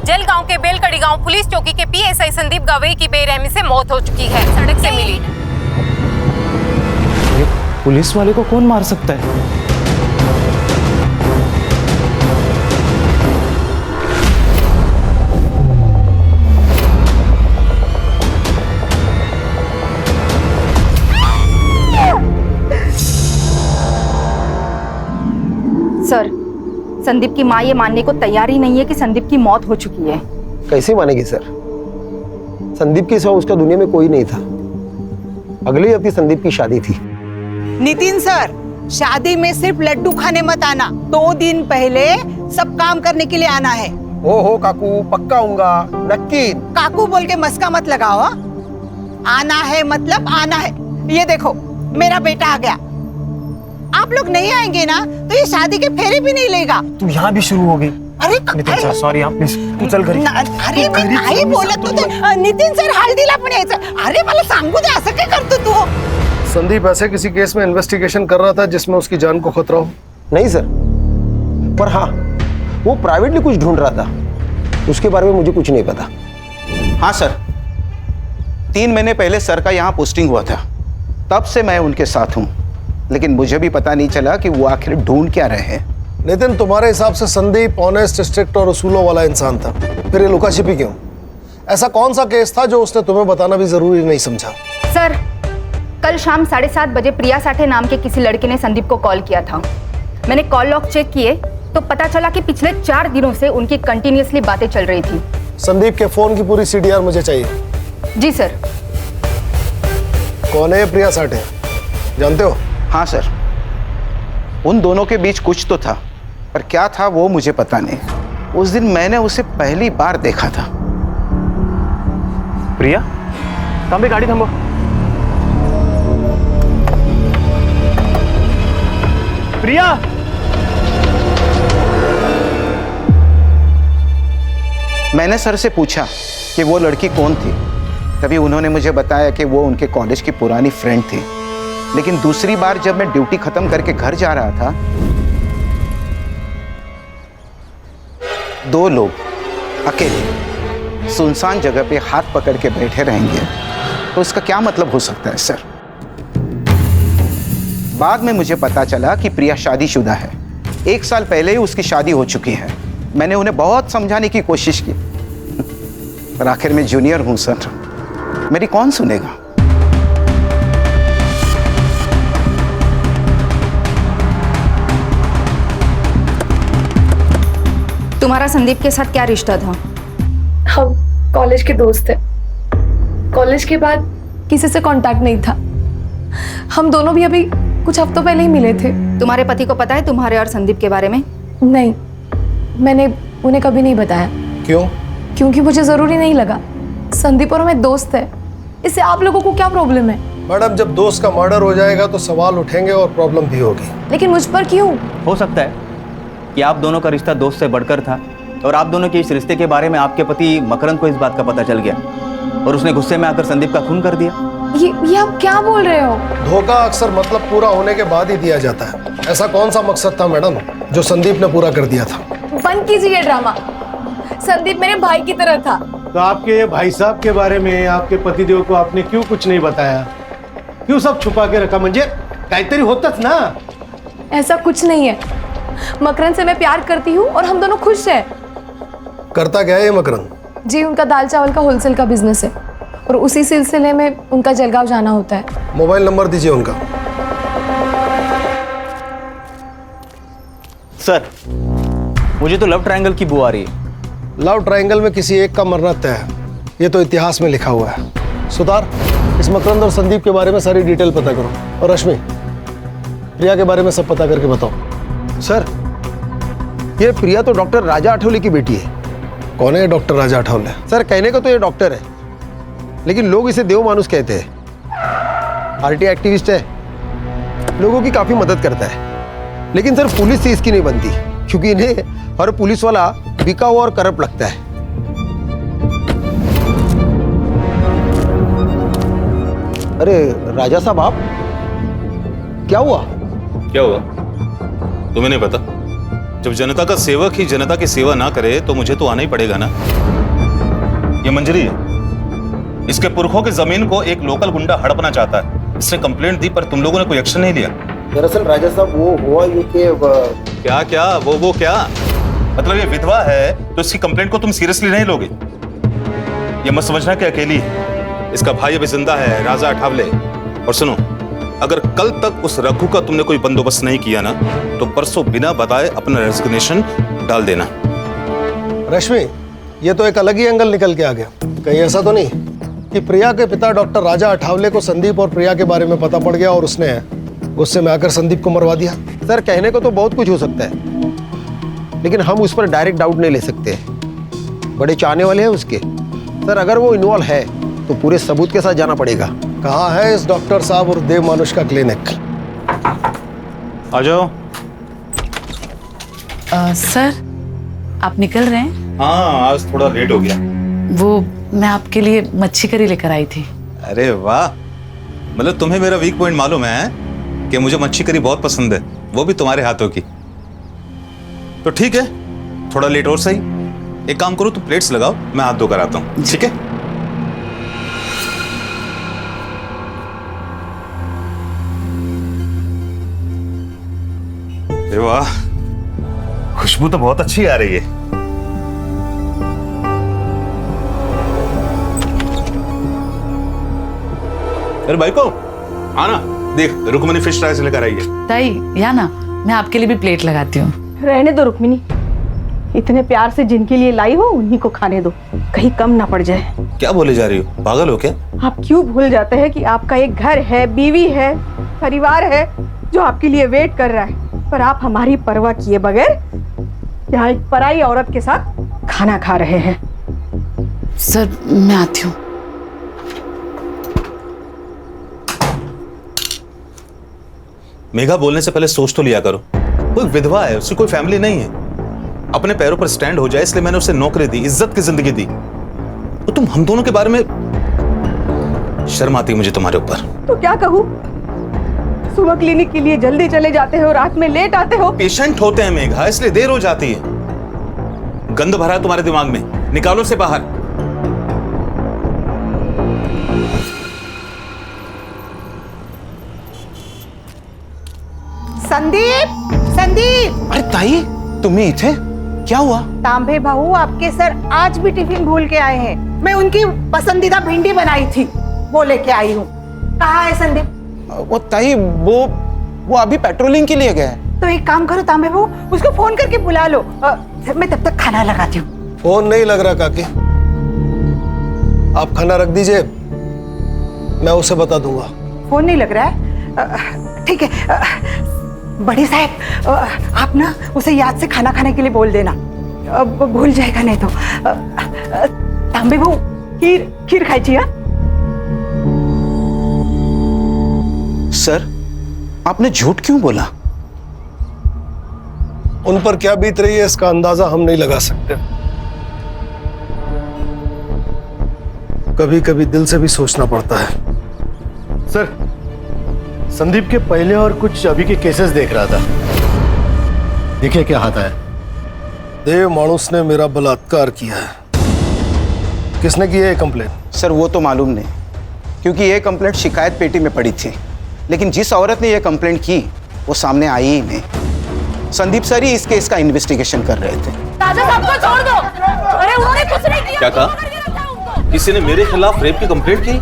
जलगांव के बेलकड़ी गांव पुलिस चौकी के PSI संदीप गवई की बेरहमी से मौत हो चुकी है. सड़क से मिली. पुलिस वाले को कौन मार सकता है? सर, संदीप की माँ ये मानने को तैयार ही नहीं है कि संदीप की मौत हो चुकी है. कैसे मानेगी सर? संदीप के सिवा उसका दुनिया में कोई नहीं था. अगले हफ्ते संदीप की शादी थी. नितिन सर, शादी में सिर्फ लड्डू खाने मत आना, 2 दिन पहले सब काम करने के लिए आना है. हो काकू, पक्का आऊंगा, नक्की. काकू बोल के मस्का मत लगाओ. आना है मतलब आना है. ये देखो मेरा बेटा आ गया. आप लोग नहीं आएंगे ना तो ये शादी के फेरे भी नहीं लेगा. तू यहाँ भी शुरू हो गई. अरे नितिन सर सॉरी, आप प्लीज तू चल घरी. अरे मी नाही बोलत होते. नितिन सर हळदीला पण यायचं. अरे मला सांगू दे, असं काय करतो तू? संदीप ऐसे किसी केस में इन्वेस्टिगेशन कर रहा था जिसमें उसकी जान को खतरा हो? नहीं सर, पर हाँ वो प्राइवेटली कुछ ढूंढ रहा था. उसके बारे में मुझे कुछ नहीं पता. हाँ सर, 3 महीने पहले सर का यहाँ पोस्टिंग हुआ था, तब से मैं उनके साथ हूँ, लेकिन मुझे भी पता नहीं चला कि वो आखिर ढूंढ क्या रहे हैं. नितिन, तुम्हारे हिसाब से संदीप ऑनेस्ट, स्ट्रिक्ट और उसूलों वाला इंसान था, फिर ये लुका छिपी क्यों? ऐसा कौन सा केस था जो उसने तुम्हें बताना भी जरूरी नहीं समझा? सर, कल शाम 7:30 बजे प्रिया साठे नाम के किसी लड़के ने संदीप को कॉल किया था. मैंने कॉल लॉग चेक किए तो पता चला कि पिछले 4 दिनों से उनकी कंटिन्यूअसली बातें चल रही थी. संदीप के फोन की पूरी CDR मुझे चाहिए. जी सर. कौन है प्रिया साठे, जानते हो? हाँ सर, उन दोनों के बीच कुछ तो था, पर क्या था वो मुझे पता नहीं. उस दिन मैंने उसे पहली बार देखा था. प्रिया, थांबे, गाड़ी थांबो. प्रिया, मैंने सर से पूछा कि वो लड़की कौन थी. तभी उन्होंने मुझे बताया कि वो उनके कॉलेज की पुरानी फ्रेंड थी. लेकिन दूसरी बार जब मैं ड्यूटी खत्म करके घर जा रहा था, 2 लोग अकेले सुनसान जगह पे हाथ पकड़ के बैठे रहेंगे, तो इसका क्या मतलब हो सकता है सर? बाद में मुझे पता चला कि प्रिया शादीशुदा है. 1 साल पहले ही उसकी शादी हो चुकी है. मैंने उन्हें बहुत समझाने की कोशिश की, पर आखिर में जूनियर हूं सर, मेरी कौन सुनेगा? तुम्हारा संदीप के साथ क्या रिश्ता था? हम कॉलेज के दोस्त थे. कॉलेज के बाद किसी से कांटेक्ट नहीं था. हम दोनों भी अभी कुछ हफ्तों पहले ही मिले थे. तुम्हारे पति को पता है तुम्हारे और संदीप के बारे में? नहीं, मैंने उन्हें कभी नहीं बताया. क्यों? क्योंकि मुझे जरूरी नहीं लगा. संदीप और मैं दोस्त है, इससे आप लोगों को क्या प्रॉब्लम है? मैडम, जब दोस्त का मर्डर हो जाएगा तो सवाल उठेंगे और प्रॉब्लम भी होगी. लेकिन मुझ पर क्यों? हो सकता है कि आप दोनों का रिश्ता दोस्त से बढ़कर था और आप दोनों के इस रिश्ते के बारे में आपके पति मकरंद को इस बात का पता चल गया और उसने गुस्से में आकर संदीप का खून कर दिया. ये आप क्या बोल रहे हो? धोखा अक्सर मतलब पूरा होने के बाद ही दिया जाता है. ऐसा कौन सा मकसद था मैडम जो संदीप ने पूरा कर दिया था? बंद कीजिए ड्रामा. संदीप मेरे भाई की तरह था. तो आपके भाई साहब के बारे में आपके पतिदेव को आपने क्यों कुछ नहीं बताया? क्यों सब छुपा के रखा? म्हणजे काहीतरी होतच ना. ऐसा कुछ नहीं है, मकरंद से मैं प्यार करती हूँ और हम दोनों खुश हैं। करता क्या है ये मकरंद? जी, उनका दाल चावल का होलसेल का बिजनेस है और उसी सिलसिले में उनका जलगांव जाना होता है। मोबाइल नंबर दीजिए उनका. सर, मुझे तो लव ट्रायंगल की बू आ रही है. लव ट्रायंगल में किसी एक का मरना तय है, ये तो इतिहास में लिखा हुआ है. सुतार, इस मकरंद और संदीप के बारे में सारी डिटेल पता करो. और रश्मि, प्रिया के बारे में सब पता करके बताओ. सर, ये प्रिया तो डॉक्टर राजा आठवले की बेटी है. कौन है डॉक्टर राजा आठवले? सर, कहने को तो ये डॉक्टर है, लेकिन लोग इसे देव मानुस कहते हैं. आरटी एक्टिविस्ट है, लोगों की काफी मदद करता है. लेकिन सर, पुलिस से इसकी नहीं बनती, क्योंकि इन्हें हर पुलिस वाला बिका हुआ और करप्ट लगता है. अरे राजा साहब, आप क्या हुआ? क्या हुआ तुम्हें नहीं पता? जब जनता का सेवक ही जनता की सेवा ना करे तो मुझे तो आना ही पड़ेगा ना. ये मंजरी है, इसके पुरखों की जमीन को एक लोकल गुंडा हड़पना चाहता है. इसने कंप्लेंट दी पर तुम लोगों ने कोई एक्शन नहीं लिया. दरअसल राजा साहब, वो हुआ ये कि क्या क्या वो क्या मतलब? ये विधवा है तो इसकी कंप्लेंट को तुम सीरियसली नहीं लोगे? ये मत समझना कि अकेली है, इसका भाई अभी जिंदा है, राजा अठावले. और सुनो, अगर कल तक उस रघु का तुमने कोई बंदोबस्त नहीं किया ना तो परसों बिना बताए अपना रेजिग्नेशन डाल देना. रश्मि, ये तो एक अलग ही एंगल निकल के आ गया. कहीं ऐसा तो नहीं कि प्रिया के पिता डॉक्टर राजा अठावले को संदीप और प्रिया के बारे में पता पड़ गया और उसने गुस्से में आकर संदीप को मरवा दिया? सर, कहने को तो बहुत कुछ हो सकता है, लेकिन हम उस पर डायरेक्ट डाउट नहीं ले सकते. बड़े चाहने वाले हैं उसके. सर, अगर वो इन्वॉल्व है तो पूरे सबूत के साथ जाना पड़ेगा. कहाँ है इस डॉक्टर साहब और देव मानुष का क्लिनिक? आ जाओ. सर, आप निकल रहे हैं? हाँ, आज थोड़ा लेट हो गया. वो मैं आपके लिए मच्छी करी लेकर आई थी. अरे वाह, मतलब तुम्हें मेरा वीक पॉइंट मालूम है कि मुझे मच्छी करी बहुत पसंद है, वो भी तुम्हारे हाथों की. तो ठीक है, थोड़ा लेट और सही. एक काम करो, तुम प्लेट्स लगाओ, मैं हाथ धोकर आता हूँ. ठीक है? अरे वाह, खुशबू तो बहुत अच्छी आ रही है. अरे भाई को आना, देख रुक्मणी फिश फ्राई से लेकर आई है. ताई, या ना, मैं आपके लिए भी प्लेट लगाती हूँ. रहने दो रुक्मिनी, इतने प्यार से जिनके लिए लाई हो उन्हीं को खाने दो, कहीं कम ना पड़ जाए. क्या बोले जा रही हो? पागल हो क्या? आप क्यों भूल जाते हैं कि आपका एक घर है, बीवी है, परिवार है जो आपके लिए वेट कर रहा है, पर आप हमारी परवाह किए बगैर यहाँ एक पराई औरत के साथ खाना खा रहे हैं. सर, मैं आती हूँ. मेघा, बोलने से पहले सोच तो लिया करो. वो विधवा है, उसकी कोई फैमिली नहीं है. अपने पैरों पर स्टैंड हो जाए इसलिए मैंने उसे नौकरी दी, इज्जत की जिंदगी दी. तो तुम हम दोनों के बारे में, शर्म आती है मुझे तुम्हारे ऊपर. तो क्या कहूँ, सुबह क्लिनिक के लिए जल्दी चले जाते हो, रात में लेट आते हो. पेशेंट होते हैं मेघा, इसलिए देर हो जाती है. गंद भरा है तुम्हारे दिमाग में, निकालो से बाहर. संदीप, संदीप. अरे ताई, तुम्ही इथे? क्या हुआ? तांबे भाऊ, आपके सर आज भी टिफिन भूल के आए हैं. मैं उनकी पसंदीदा भिंडी बनाई थी, वो लेके आई हूँ. कहाँ है संदीप? वो ताई, वो अभी पेट्रोलिंग के लिए गया है. तो एक काम करो तांबे भाऊ, उसको फोन करके बुला लो. मैं तब तक खाना लगाती हूँ. फोन नहीं लग रहा काकी, आप खाना रख दीजिए, मैं उसे बता दूंगा. फोन नहीं लग रहा है? ठीक है. बड़ी साहब, आप ना उसे याद से खाना खाने के लिए बोल देना, भूल जाएगा नहीं तो. तांबे भाऊ, खीर खाई. सर, आपने झूठ क्यों बोला? उन पर क्या बीत रही है इसका अंदाजा हम नहीं लगा सकते. कभी कभी दिल से भी सोचना पड़ता है. सर, संदीप के पहले और कुछ अभी के केसेस देख रहा था. देखिए क्या हाथ है. देव मानुस ने मेरा बलात्कार किया है. किसने की है कंप्लेंट? सर, वो तो मालूम नहीं, क्योंकि ये कंप्लेंट शिकायत पेटी में पड़ी थी. लेकिन जिस औरत ने यह कंप्लेंट की वो सामने आई ही नहीं। संदीप सर ही इस केस का इन्वेस्टिगेशन कर रहे थे। राजा साहब को छोड़ दो। अरे उन्होंने कुछ नहीं किया। क्या कहा? किसी ने मेरे खिलाफ रेप की कंप्लेंट की?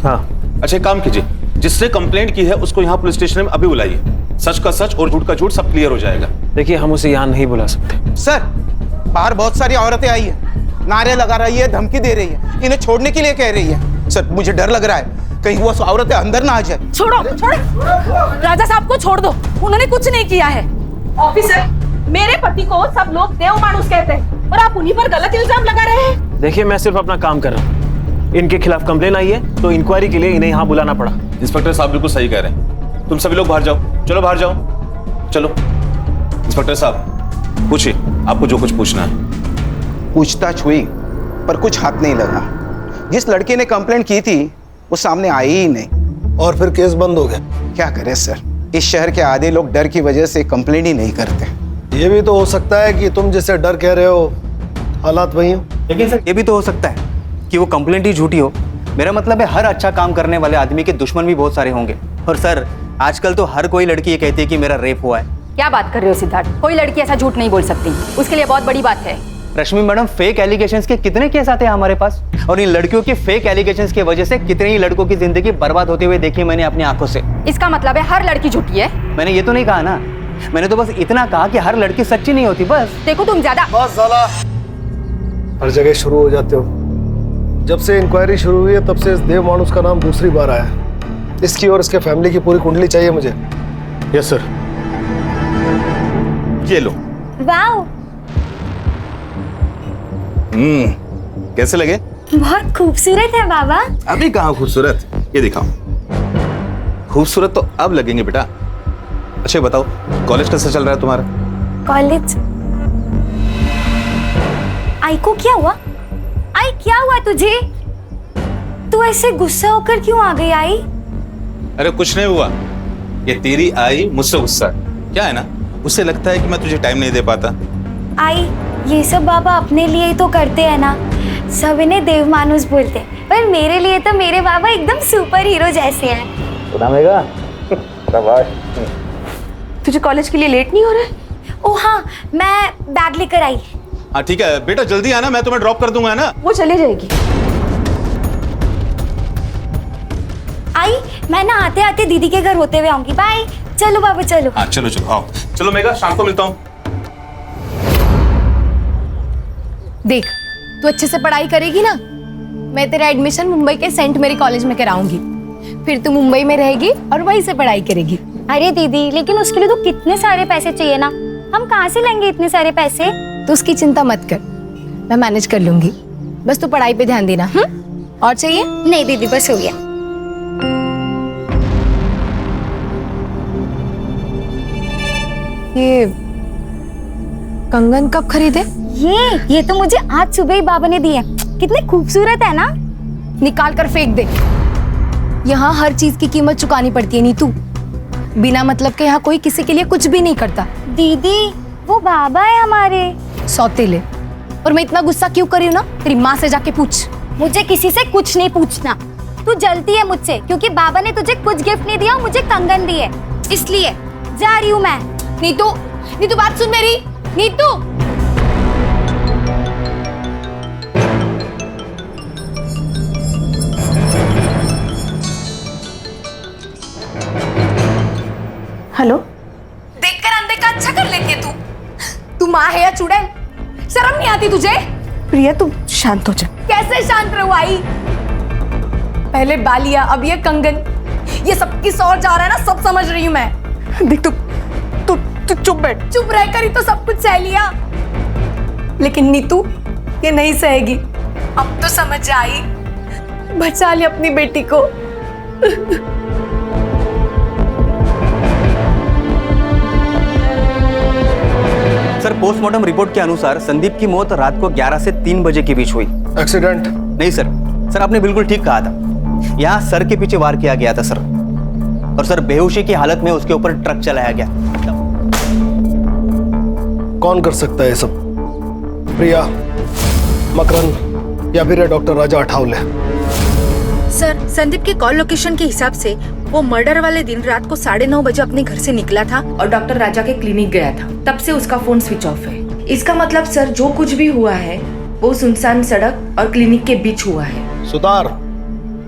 हाँ। अच्छा एक काम कीजिए, जिसने कंप्लेंट की है उसको यहाँ पुलिस स्टेशन में अभी बुलाइए। सच का सच और झूठ का झूठ सब क्लियर हो जाएगा। देखिए हम उसे यहाँ नहीं बुला सकते। सर बाहर बहुत सारी औरतें आई है, नारे लगा रही है, धमकी दे रही है, इन्हें छोड़ने के लिए कह रही है। सर मुझे डर लग रहा है कहीं वो औरतें अंदर ना आ जाए। छोड़ो छोड़ो, राजा साहब को छोड़ दो, उन्होंने कुछ नहीं किया है। ऑफिसर, मेरे पति को सब लोग देव मानुस कहते हैं और आप उन्हीं पर गलत इल्जाम लगा रहे हैं। देखिए मैं सिर्फ अपना काम कर रहा हूँ। इनके खिलाफ कंप्लेन आई है तो इंक्वायरी के लिए इन्हें यहाँ बुलाना पड़ा। इंस्पेक्टर साहब बिल्कुल सही कह रहे हैं। तुम सभी लोग बाहर जाओ, चलो बाहर जाओ, चलो। इंस्पेक्टर साहब पूछिए, आपको जो कुछ पूछना है। पूछताछ हुई पर कुछ हाथ नहीं लगा। जिस लड़के ने कंप्लेंट की थी वो सामने आई ही नहीं और फिर केस बंद हो गया। क्या करें सर, इस शहर के आधे लोग डर की वजह से कंप्लेंट ही नहीं करते। ये भी तो हो सकता है कि तुम जैसे डर कह रहे हो हालात वही हो। लेकिन सर ये भी तो हो सकता है कि वो कंप्लेंट ही झूठी हो। मेरा मतलब है हर अच्छा काम करने वाले आदमी के दुश्मन भी बहुत सारे होंगे। और सर आजकल तो हर कोई लड़की ये कहती है कि मेरा रेप हुआ है। क्या बात कर रहे हो सिद्धार्थ? कोई लड़की ऐसा झूठ नहीं बोल सकती, उसके लिए बहुत बड़ी बात है। रश्मि मैडम, फेक एलिगेशंस के कितने केस आते हैं हमारे पास, और इन लड़कियों के फेक एलिगेशंस की वजह से कितने ही लड़कों की जिंदगी बर्बाद होते हुए देखी मैंने अपनी आंखों से। इसका मतलब है हर लड़की झूठी है? मैंने ये तो नहीं कहा ना, मैंने तो बस इतना कहा कि हर लड़की सच्ची नहीं होती। बस देखो तुम ज्यादा बस साला हर जगह शुरू हो जाते हो। जब से इंक्वायरी शुरू हुई है तब से इस देव मानुस का नाम दूसरी बार आया है। इसकी और इसके फैमिली की पूरी कुंडली चाहिए मुझे। Yes sir. ये लो। वाओ, कैसे लगे? बहुत खूबसूरत है बाबा। अभी कहाँ खूबसूरत, ये दिखाओ। खूबसूरत तो अब लगेंगे बेटा। अच्छा बताओ कॉलेज कैसा चल रहा है तुम्हारा? कॉलेज? आई को क्या हुआ? आई क्या हुआ तुझे? तू ऐसे गुस्सा होकर क्यों आ गई आई? अरे कुछ नहीं हुआ, ये तेरी आई मुझसे गुस्सा है। क्या है ना, उससे लगता है कि मैं तुझे टाइम नहीं दे पाता। आई ये सब बाबा अपने लिए ही तो करते हैं ना, सब इन्हें देव मानुस बोलते हैं, पर मेरे लिए तो मेरे बाबा एकदम सुपर हीरो जैसे हैं। तुझे कॉलेज के लिए लेट नहीं हो रहा है? ओ हाँ, मैं बैग लेकर आई। हाँ ठीक है बेटा, जल्दी आना, मैं तुम्हें ड्रॉप कर दूंगा ना। वो चली जाएगी। आई मैं ना आते आते दीदी के घर होते हुए आऊंगी। बाय। चलो बाबा चलो। हाँ चलो चलो आओ। चलो मेगा, शाम को मिलता हूँ। देख तू अच्छे से पढ़ाई करेगी ना, मैं तेरा एडमिशन मुंबई के सेंट मेरी कॉलेज में कराऊंगी। फिर तू मुंबई में रहेगी और वहीं से पढ़ाई करेगी। अरे दीदी, लेकिन उसके लिए तो कितने सारे पैसे चाहिए ना, हम कहाँ से लेंगे इतने सारे पैसे? तो उसकी चिंता मत कर, मैं मैनेज कर लूंगी। बस तू पढ़ाई पे ध्यान देना। और चाहिए? नहीं दीदी बस हो गया। ये कंगन कब खरीदे? ये तो मुझे आज सुबह ही बाबा ने दिए। कितने खूबसूरत है ना। निकाल कर फेंक दे। यहाँ हर चीज की कीमत चुकानी पड़ती है नीतू। बिना मतलब के यहाँ कोई किसी के लिए कुछ भी नहीं करता। दीदी वो बाबा है हमारे सौतेले। और मैं इतना गुस्सा क्यों कर रही हूँ ना, तेरी माँ से जाके पूछ। मुझे किसी से कुछ नहीं पूछना। तू जलती है मुझसे क्योंकि बाबा ने तुझे कुछ गिफ्ट नहीं दिया, मुझे कंगन दिए, इसलिए जा रही हूँ मैं। नीतू, नीतू बात सुन मेरी। नीतू हेलो। देखकर अनदेखा अच्छा कर लेती है तू माँ है या चुड़ैल? शर्म नहीं आती तुझे? प्रिया तू शांत हो जा। कैसे शांत रहूं आई? पहले बालिया, अब ये कंगन, ये सबकी सौर जा रहा है ना, सब समझ रही हूँ मैं। देख तू चुप बैठ। चुप रहकर ही तो सब कुछ सह लिया, लेकिन नीतू ये नहीं सहेगी। अब तो समझ आई, बचा ले अपनी बेटी को। सर पोस्टमार्टम रिपोर्ट के अनुसार संदीप की मौत रात को 11 से 3 बजे के बीच हुई। एक्सीडेंट? नहीं सर आपने बिल्कुल ठीक कहा था। यहाँ सर के पीछे वार किया गया था सर, और सर बेहोशी की हालत में उसके ऊपर ट्रक चलाया गया। कौन कर सकता है ये सब? प्रिया, मकरंद या फिर डॉक्टर राजा अठावले? सर सर, संदीप के कॉल लोकेशन के हिसाब से वो मर्डर वाले दिन रात को 9:30 बजे अपने घर से निकला था और डॉक्टर राजा के क्लिनिक गया था। तब से उसका फोन स्विच ऑफ है। इसका मतलब सर, जो कुछ भी हुआ है वो सुनसान सड़क और क्लिनिक के बीच हुआ है। सुतार,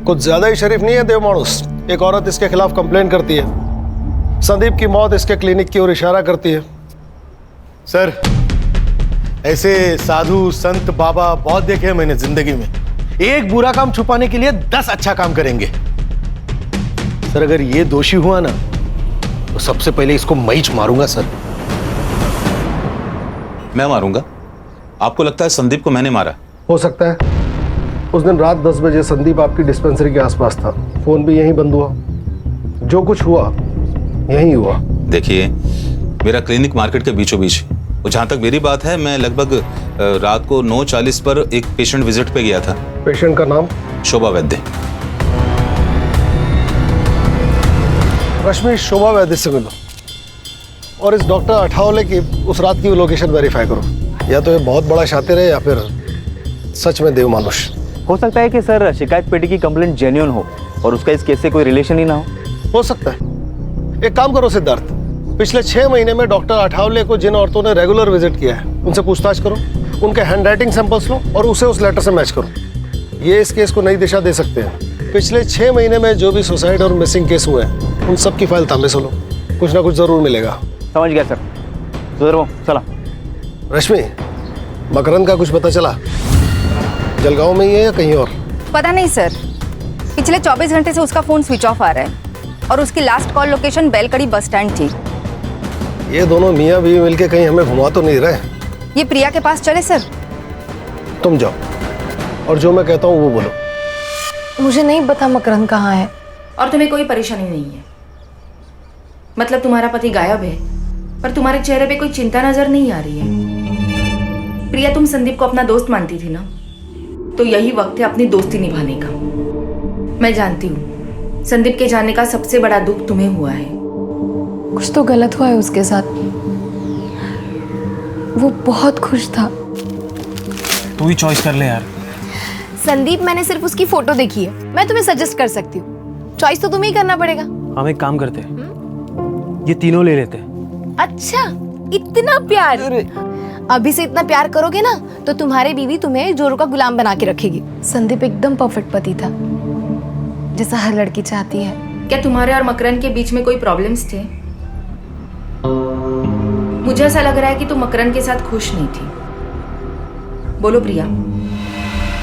कुछ ज्यादा ही शरीफ नहीं है देव मानुस। एक औरत इसके खिलाफ कंप्लेन करती है, संदीप की मौत इसके क्लिनिक की ओर इशारा करती है। सर, ऐसे साधु संत बाबा बहुत देखे हैं मैंने जिंदगी में। एक बुरा काम छुपाने के लिए 10 अच्छा काम करेंगे। सर, अगर ये दोषी हुआ ना तो सबसे पहले इसको मैं ही मारूंगा सर। मैं मारूंगा? आपको लगता है संदीप को मैंने मारा? हो सकता है। उस दिन रात 10 बजे संदीप आपकी डिस्पेंसरी के आसपास था, फोन भी यहीं बंद हुआ। जो कुछ हुआ यहीं हुआ। देखिए, मेरा क्लिनिक मार्केट के बीचों बीच, और जहां तक मेरी बात है, मैं लगभग रात को 9:40 पर एक पेशेंट विजिट पे गया था। पेशेंट का नाम? शोभा वैद्य। रश्मि, शोभा वैद्य से मिलो और इस डॉक्टर अठावले की उस रात की लोकेशन वेरीफाई करो। या तो ये बहुत बड़ा शातिर है या फिर सच में देव मानुष। हो सकता है कि सर शिकायत पेटी की कंप्लेंट जेन्युइन हो और उसका इस केस से कोई रिलेशन ही ना हो सकता है। एक काम करो सिद्धार्थ, पिछले 6 महीने में डॉक्टर अठावले को जिन औरतों ने रेगुलर विजिट किया है उनसे पूछताछ करो, उनके हैंडराइटिंग सैंपल्स लो और उसे उस लेटर से मैच करो। ये इस केस को नई दिशा दे सकते हैं। पिछले 6 महीने में जो भी सुसाइड और मिसिंग केस हुए हैं उन सब की फाइल तांबे से लो, कुछ ना कुछ जरूर मिलेगा। समझ गया सर। सुधरो, चला। रश्मि, मकरंद का कुछ पता चला? जलगांव में ही है या कहीं और? पता नहीं सर, पिछले 24 घंटे से उसका फोन स्विच ऑफ आ रहा है और उसकी last call location बेलकड़ी bus stand थी। ये दोनों मियाँ बीवी मिलके कहीं हमें घुमा तो नहीं रहे? ये प्रिया के पास चले सर? तुम जाओ और जो मैं कहता हूँ वो बोलो। मुझे नहीं पता मकरंद कहाँ है। और तुम्हें कोई परेशानी नहीं है? मतलब तुम्हारा पति गायब है पर तुम्हारे चेहरे पे कोई चिंता नजर नहीं आ रही है। प्रिया, तुम संदीप को अपना दोस्त मानती थी ना, तो यही वक्त है अपनी दोस्ती निभाने का। मैं जानती हूँ संदीप के जाने का सबसे बड़ा दुख तुम्हें हुआ है। कुछ तो गलत हुआ है उसके साथ। वो बहुत खुश था। तू ही चॉइस कर ले यार। संदीप, मैंने सिर्फ उसकी फोटो देखी है। मैं तुम्हें सजेस्ट कर सकती हूँ, चॉइस तो तुम्हें ही करना पड़ेगा। हम एक काम करते हैं, ये तीनों ले लेते हैं। अच्छा, इतना प्यार? अभी से इतना प्यार करोगे ना तो तुम्हारी बीवी तुम्हें जोरों का गुलाम बना के रखेगी। संदीप एकदम परफेक्ट पति था, जैसा हर लड़की चाहती है। क्या तुम्हारे और मकरंद के बीच में कोई प्रॉब्लम्स थे? मुझे ऐसा लग रहा है कि तुम मकरंद के साथ खुश नहीं थी। बोलो प्रिया,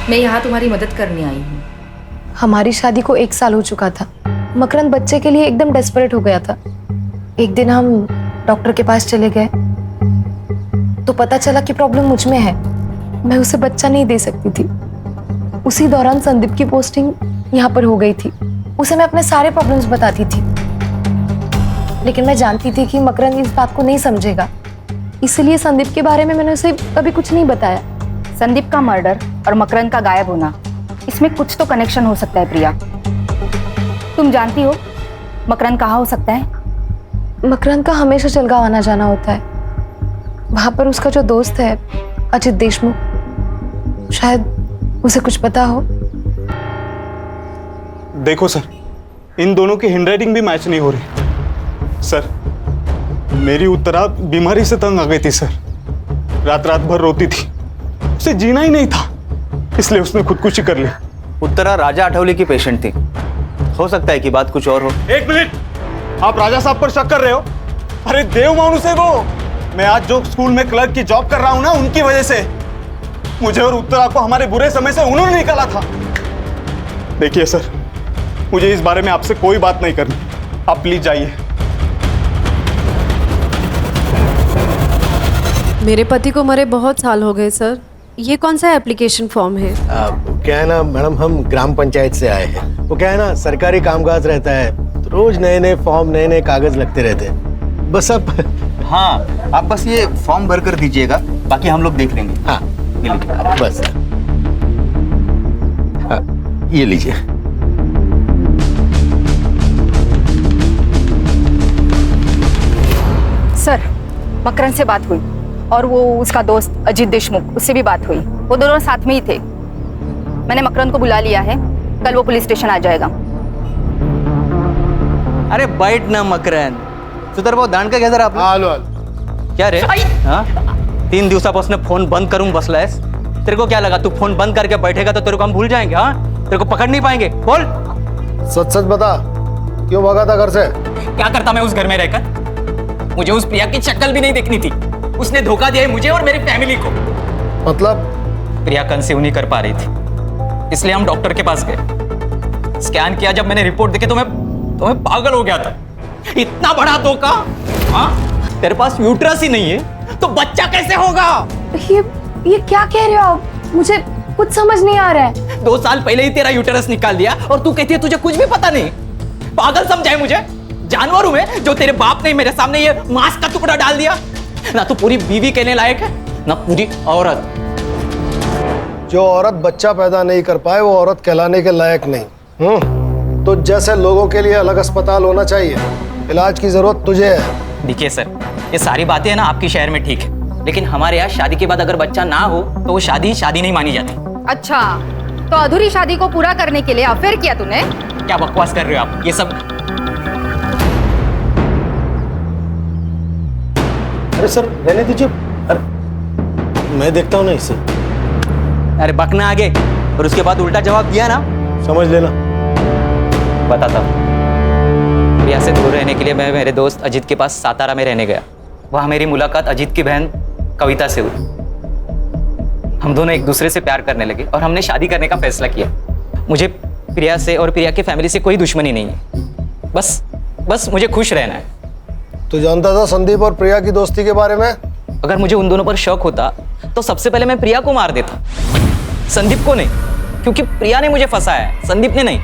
मैं यहाँ तुम्हारी मदद करने आई हूँ। हमारी शादी को 1 साल हो चुका था। मकरंद बच्चे के लिए एकदम डेस्परेट हो गया था। एक दिन हम डॉक्टर के पास चले गए तो पता चला कि प्रॉब्लम मुझ में है। मैं उसे बच्चा नहीं दे सकती थी। उसी दौरान संदीप की पोस्टिंग यहाँ पर हो गई थी। उसे मैं अपने सारे प्रॉब्लम्स बताती थी, लेकिन मैं जानती थी कि मकरंद इस बात को नहीं समझेगा। इसलिए संदीप के बारे में मैंने उसे कभी कुछ नहीं बताया। संदीप का मर्डर और मकरंद का गायब होना, इसमें कुछ तो कनेक्शन हो सकता है प्रिया। तुम जानती हो मकरंद कहाँ हो सकता है? मकरंद का हमेशा जलगांव आना जाना होता है। वहां पर उसका जो दोस्त है अजित देशमुख, शायद उसे कुछ पता हो। देखो सर, इन दोनों की हैंडराइटिंग भी मैच नहीं हो रही। सर, मेरी उत्तरा बीमारी से तंग आ गई थी सर। रात रात भर रोती थी, उसे जीना ही नहीं था, इसलिए उसने खुदकुशी कर ली। उत्तरा राजा अठावले की पेशेंट थी। हो सकता है कि बात कुछ और हो। 1 मिनट, आप राजा साहब पर शक कर रहे हो? अरे देव मानुस है वो। मैं आज जो स्कूल में क्लर्क की जॉब कर रहा हूं ना, उनकी वजह से मुझे और उत्तरा को हमारे बुरे समय से उन्होंने निकाला था। देखिए सर, मुझे इस बारे में आपसे कोई बात नहीं करनी। आप प्लीज जाइए। मेरे पति को मरे बहुत साल हो गए सर। ये कौन सा एप्लीकेशन फॉर्म है? क्या है ना मैडम, हम ग्राम पंचायत से आए हैं। वो क्या है ना, सरकारी कामकाज रहता है तो रोज नए नए फॉर्म, नए नए कागज लगते रहते हैं। बस अब हाँ, आप बस ये फॉर्म भर कर दीजिएगा, बाकी हम लोग देख लेंगे। हाँ, बस ये लीजिए। सर, मकरंद से बात हुई और वो उसका दोस्त अजित देशमुख, उससे भी बात हुई। वो दोनों साथ में ही थे। मैंने मकरंद को बुला लिया है कल वो पुलिस स्टेशन आ जाएगा। अरे बैठ ना मकरन, सुधर भाऊ दांड का घ्या जरा आपलं. आलो क्या रे हाँ 3 दिवसापासून फोन बंद करून बसलायस. तेरे को क्या लगा तू फोन बंद करके बैठेगा तो तेरे को हम भूल जाएंगे? हाँ तेरे को पकड़ नहीं पाएंगे. बोल सच सच बता, क्यों भागा था घर से? क्या करता मैं उस घर में रहकर? मुझे उस प्रिया की शक्ल भी नहीं देखनी थी. उसने धोखा दिया है मुझे और मेरी फैमिली को. मतलब? प्रिया कंसीव नहीं कर पा रही थी, इसलिए हम डॉक्टर के पास गए. स्कैन किया, जब मैंने रिपोर्ट देखी तो मैं पागल हो गया था. इतना बड़ा धोखा. हाँ तेरे पास यूट्रस ही नहीं है तो बच्चा कैसे होगा? ये क्या कह रहे हो आप? मुझे कुछ समझ नहीं आ रहा है. 2 साल पहले ही तेरा यूटेरस निकाल दिया और तू कहती है तुझे कुछ भी पता नहीं. पागल समझा है मुझे? जानवर हूं मैं जो तेरे बाप ने मेरे सामने ये मांस का टुकड़ा डाल दिया? ना तू पूरी बीवी कहने लायक है ना पूरी औरत. जो औरत बच्चा पैदा नहीं कर पाए वो औरत कहलाने के लायक नहीं. तो जैसे लोगों के लिए अलग अस्पताल होना चाहिए, इलाज की जरूरत तुझे है. देखिए सर, ये सारी बातें है ना आपके शहर में ठीक है, लेकिन हमारे यहाँ शादी के बाद अगर बच्चा ना हो तो वो शादी नहीं मानी जाती. अच्छा, तो अधूरी शादी को पूरा करने के लिए अफेयर किया तूने? क्या बकवास कर रहे हो आप? ये सब अरे सर रहने दीजिए. अरे मैं देखता हूँ ना इसे. अरे बकना आगे और उसके बाद उल्टा जवाब दिया ना, समझ लेना. बताता हूँ. प्रिया से दूर रहने के लिए मैं मेरे दोस्त अजीत के पास सातारा में रहने गया. वहाँ मेरी मुलाकात अजीत की बहन कविता से हुई. हम दोनों एक दूसरे से प्यार करने लगे और हमने शादी करने का फैसला किया. मुझे प्रिया से और प्रिया की फैमिली से कोई दुश्मनी नहीं है. बस मुझे खुश रहना है. तू जानता था संदीप और प्रिया की दोस्ती के बारे में? अगर मुझे उन दोनों पर शक होता तो सबसे पहले मैं प्रिया को मार देता, संदीप को नहीं, क्योंकि प्रिया ने मुझे फंसाया है, संदीप ने नहीं.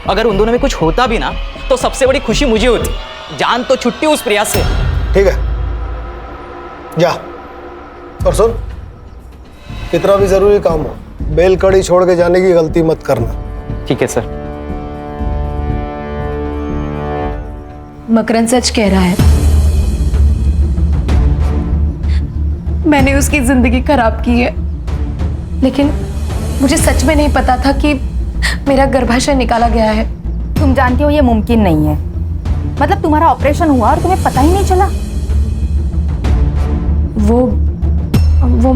अगर उन दोनों में कुछ होता भी ना तो सबसे बड़ी खुशी मुझे होती. जान तो छुट्टी उस प्रिया से. ठीक है जा. और सुन, कितना भी जरूरी काम हो, बेल कड़ी छोड़ के जाने की गलती मत करना. ठीक है सर. मकरन सच कह रहा है. मैंने उसकी जिंदगी खराब की है, लेकिन मुझे सच में नहीं पता था कि मेरा गर्भाशय निकाला गया है. तुम जानती हो ये मुमकिन नहीं है. मतलब तुम्हारा ऑपरेशन हुआ और तुम्हें पता ही नहीं चला? वो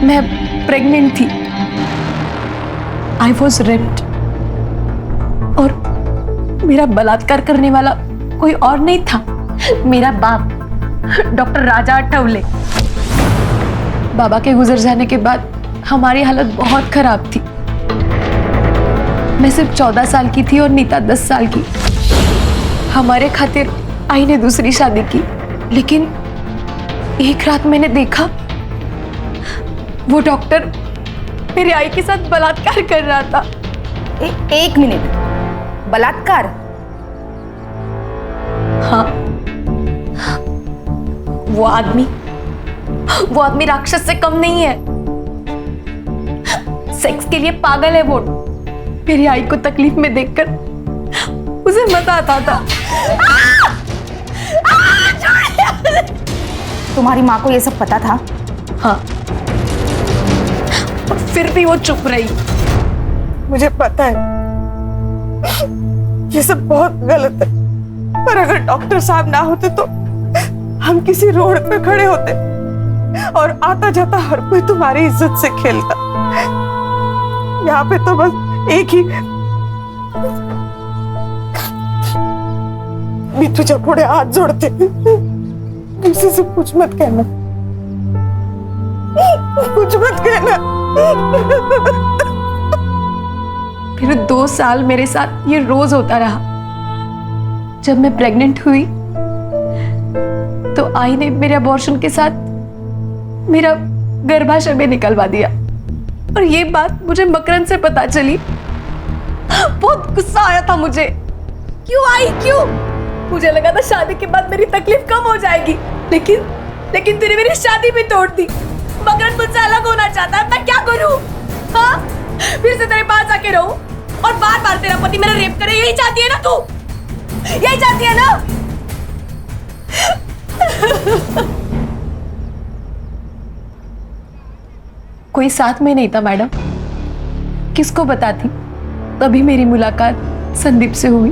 मैं प्रेग्नेंट थी. आई वॉज रेप्ड और मेरा बलात्कार करने वाला कोई और नहीं था, मेरा बाप डॉक्टर राजा अठावले. बाबा के गुजर जाने के बाद हमारी हालत बहुत खराब थी. मैं सिर्फ 14 साल की थी और नीता 10 साल की. हमारे खातिर आई ने दूसरी शादी की, लेकिन एक रात मैंने देखा वो डॉक्टर मेरी आई के साथ बलात्कार कर रहा था. एक मिनट, बलात्कार? हाँ, वो आदमी राक्षस से कम नहीं है. सेक्स के लिए पागल है वो. मेरी आई को तकलीफ में देखकर उसे मजा आता था. तुम्हारी माँ को ये सब पता था? हाँ, और फिर भी वो चुप रही. मुझे पता है ये सब बहुत गलत है, पर अगर डॉक्टर साहब ना होते तो हम किसी रोड पे खड़े होते और आता जाता हर कोई तुम्हारी इज्जत से खेलता. यहाँ पे तो बस एक ही मैं तुझे पुढे हाथ जोड़ते, किसी से कुछ मत कहना, कुछ मत कहना. फिर 2 साल मेरे साथ ये रोज होता रहा. जब मैं प्रेग्नेंट हुई तो आई ने मेरे अबॉर्शन के साथ मेरा गर्भाशय में निकलवा दिया. और ये बात मुझे मकरन से पता चली. बहुत गुस्सा आया था मुझे. क्यों आई, क्यों? मुझे लगा था शादी के बाद मेरी तकलीफ कम हो जाएगी, लेकिन तूने मेरी शादी भी तोड़ दी. मकरन मुझसे अलग होना चाहता है, मैं क्या करूं? हाँ, फिर से तेरे पास आके रहूं और बार बार तेरा पति मेरा रेप करे? यही चाहती है ना तू? यही चाहती है ना? कोई साथ में नहीं था मैडम, किसको बताती? तभी मेरी मुलाकात संदीप से हुई।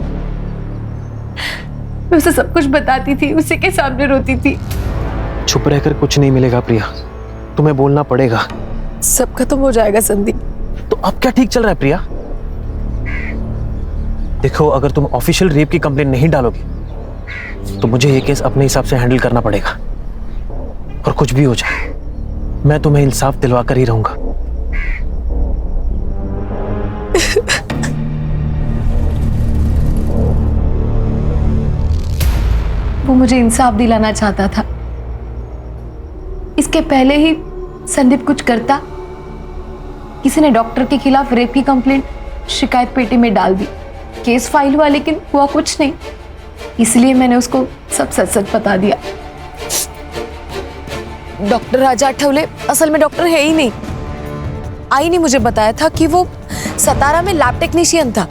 मैं उसे सब कुछ बताती थी, उसी के सामने रोती थी। चुप रहकर कुछ नहीं मिलेगा प्रिया, तुम्हें बोलना पड़ेगा। सब खत्म हो जाएगा संदीप। तो अब क्या ठीक चल रहा है प्रिया? देखो, अगर तुम ऑफिशियल रेप की कंप्लेंट नहीं डालोगे तो मुझे ये केस अपने हिसाब से हैंडल करना पड़ेगा। और कुछ भी हो जाए, मैं तुम्हें इंसाफ दिलवा कर ही रहूंगा। वो मुझे इंसाफ दिलाना चाहता था। इसके पहले ही संदीप कुछ करता, किसी ने डॉक्टर के खिलाफ रेप की कंप्लेंट शिकायत पेटी में डाल दी। केस फाइल हुआ लेकिन हुआ कुछ नहीं। इसलिए मैंने उसको सब सच सच बता दिया। डॉक्टर राजा आठवले असल में डॉक्टर है ही नहीं। आई ने मुझे बताया था कि वो सतारा में लैब टेक्नीशियन था।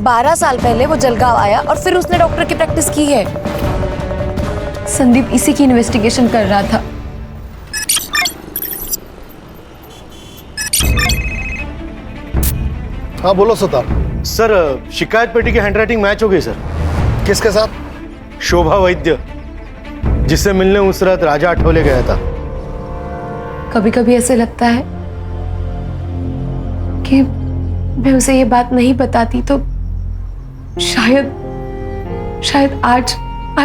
12 साल पहले वो जलगांव आया और फिर उसने डॉक्टर की प्रैक्टिस की है। संदीप इसी की इन्वेस्टिगेशन कर रहा था। हाँ बोलो सुतार। सर, शिकायत पेटी की हैंडराइटिंग मैच हो गई सर। किसके साथ? शोभा वैद्य, जिससे मिलने उस रात राजा आठवले गया था। कभी कभी ऐसे लगता है कि मैं उसे ये बात नहीं बताती तो शायद आज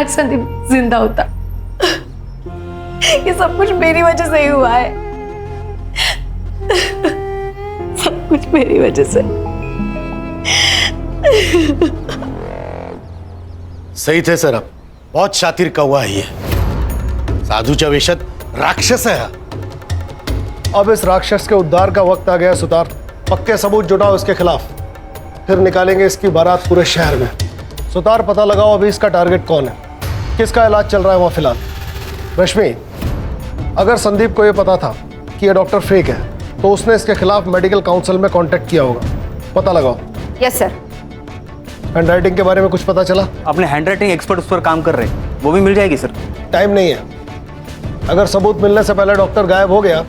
संदीप जिंदा होता। ये सब कुछ मेरी वजह से ही हुआ है। सब कुछ मेरी वजह से। सही थे सर, आप बहुत शातिर कौवा है ये। साधूच्या वेशात राक्षस है। अब इस राक्षस के उद्धार का वक्त आ गया सुतार। पक्के सबूत जुटाओ इसके खिलाफ, फिर निकालेंगे इसकी बारात पूरे शहर में। सुतार, पता लगाओ अभी इसका टारगेट कौन है, किसका इलाज चल रहा है वहां फिलहाल। रश्मि, अगर संदीप को यह पता था कि यह डॉक्टर फेक है तो उसने इसके खिलाफ मेडिकल काउंसिल में कांटेक्ट किया होगा। पता लगाओ। Yes sir. हैंडराइटिंग के बारे में कुछ पता चला? अपने हैंडराइटिंग एक्सपर्ट उस पर काम कर रहे हैं, वो भी मिल जाएगी सर। टाइम नहीं है। अगर सबूत मिलने से पहले डॉक्टर गायब हो गया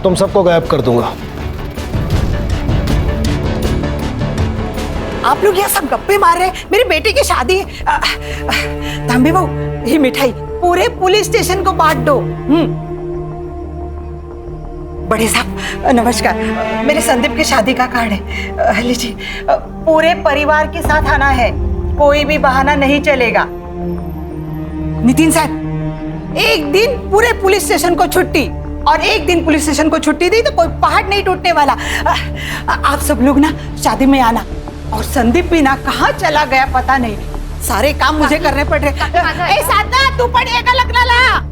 तुम सबको गायब कर दूंगा। आप लोग यहाँ सब गप्पे मार रहे हैं, मेरी बेटी की शादी है। तांबे बहू, ये मिठाई पूरे पुलिस स्टेशन को बांट दो। बड़े साहब नमस्कार, मेरे संदीप की शादी का कार्ड है, लीजिए। पूरे परिवार के साथ आना है, कोई भी बहाना नहीं चलेगा। नितिन साहब, एक दिन पूरे पुलिस स्टेशन को छुट्टी, और एक दिन पुलिस स्टेशन को छुट्टी दी तो कोई पहाड़ नहीं टूटने वाला। आप सब लोग ना शादी में आना। और संदीप भी ना कहाँ चला गया पता नहीं, सारे काम मुझे करने पड़ रहे। साधना, तू पढ़ेगा लगना ला।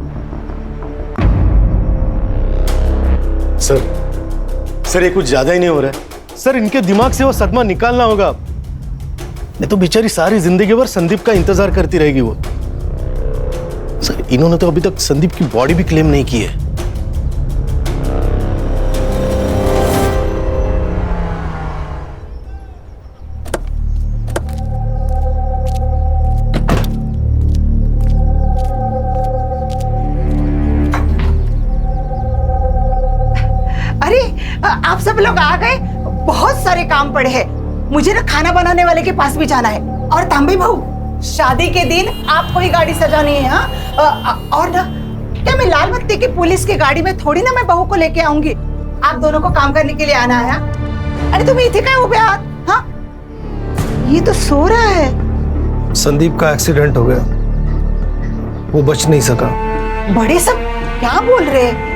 सर ये कुछ ज्यादा ही नहीं हो रहा है। सर, इनके दिमाग से वो सदमा निकालना होगा, नहीं तो बेचारी सारी जिंदगी भर संदीप का इंतजार करती रहेगी वो। सर, इन्होंने तो अभी तक संदीप की बॉडी भी क्लेम नहीं की है। आप सब लोग आ गए, बहुत सारे काम पड़े हैं। मुझे ना खाना बनाने वाले के पास भी जाना है। और तांबे बहू, शादी के दिन आपको ही गाड़ी सजानी है। हाँ, और ना क्या मैं लाल बत्ती की पुलिस की गाड़ी में थोड़ी ना मैं बहू को लेके आऊंगी। आप दोनों को काम करने के लिए आना है। अरे तुम इथे क्या उबे हाथ? हाँ, ये तो सो रहा है। संदीप का एक्सीडेंट हो गया, वो बच नहीं सका। बड़े सब क्या बोल रहे हैं?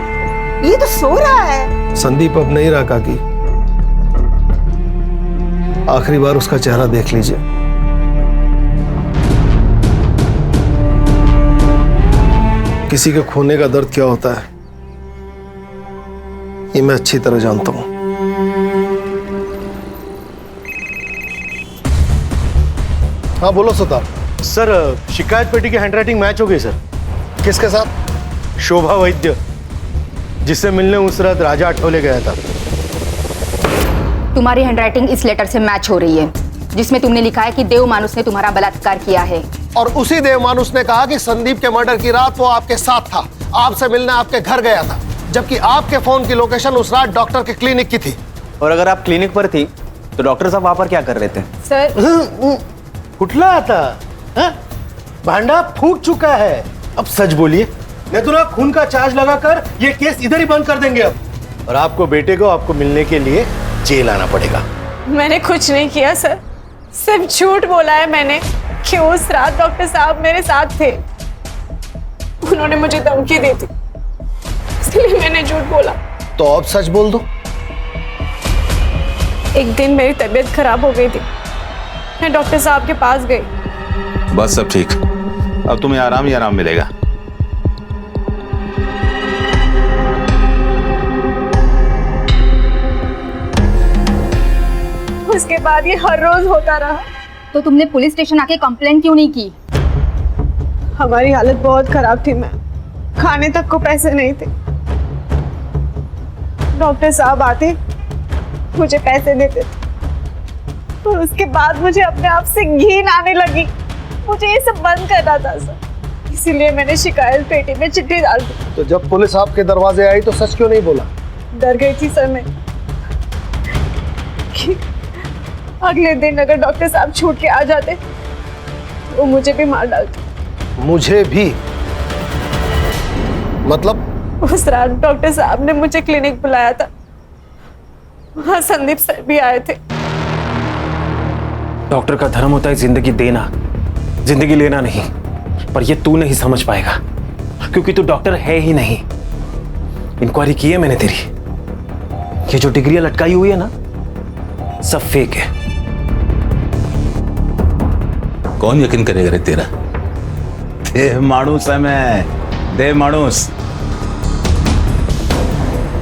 ये तो सो रहा है। संदीप अब नहीं रहा काकी, आखिरी बार उसका चेहरा देख लीजिए। किसी के खोने का दर्द क्या होता है ये मैं अच्छी तरह जानता हूं। हाँ बोलो सुतार। सर, शिकायत पेटी की हैंडराइटिंग मैच हो गई सर। किसके साथ? शोभा वैद्य, जिससे मिलने उस रात राजा आठवले गया था। तुम्हारी हैंडराइटिंग इस लेटर से मैच हो रही है जिसमें तुमने लिखा है कि देव मानुस ने तुम्हारा बलात्कार किया है। और उसी देव मानुस ने कहा कि संदीप के मर्डर की रात वो आपके साथ था, आपसे मिलने आपके घर गया था। जबकि आपके फोन की लोकेशन उस रात डॉक्टर के क्लिनिक की थी। और अगर आप क्लिनिक पर थी तो डॉक्टर साहब वहां पर क्या कर रहे थे? सर कुटला आता हाँ? भांडा फूट चुका है, अब सच बोलिए, नहीं तो ना खून का चार्ज लगाकर ये केस इधर ही बंद कर देंगे अब, और आपको बेटे को आपको मिलने के लिए जेल आना पड़ेगा। मैंने कुछ नहीं किया सर, सिर्फ झूठ बोला है मैंने कि उस रात डॉक्टर साहब मेरे साथ थे। उन्होंने मुझे धमकी दी थी, इसलिए मैंने झूठ बोला। तो अब सच बोल दो। एक दिन मेरी तबीयत खराब हो गई थी, मैं डॉक्टर साहब के पास गई। बस सब ठीक, अब तुम्हें आराम ही आराम मिलेगा। उसके बाद ये हर रोज होता रहा। तो तुमने पुलिस स्टेशन आके कंप्लेंट क्यों नहीं की? हमारी हालत बहुत खराब थी, मैं खाने तक को पैसे नहीं थे। डॉक्टर साहब आते, मुझे पैसे देते और उसके बाद मुझे अपने आप से घिन आने लगी। मुझे ये सब बंद करना था सर, इसीलिए मैंने शिकायत पेटी में चिट्ठी डाल दी। तो जब पुलिस आपके दरवाजे आई तो सच क्यों नहीं बोला? डर गई थी सर मैं कि अगले दिन अगर डॉक्टर साहब छूट के आ जाते तो वो मुझे भी मार डालते। मुझे भी? मतलब? उस रात डॉक्टर साहब ने मुझे क्लिनिक बुलाया था, वहां संदीप सर भी आए थे। डॉक्टर का धर्म होता है जिंदगी देना, जिंदगी लेना नहीं। पर ये तू नहीं समझ पाएगा क्योंकि तू डॉक्टर है ही नहीं। इंक्वायरी की है मैंने तेरी, ये जो डिग्रियां लटकाई हुई है ना, सब फेक है। कौन यकीन करेगा रे तेरा? देव माणूस है मैं, देव माणूस।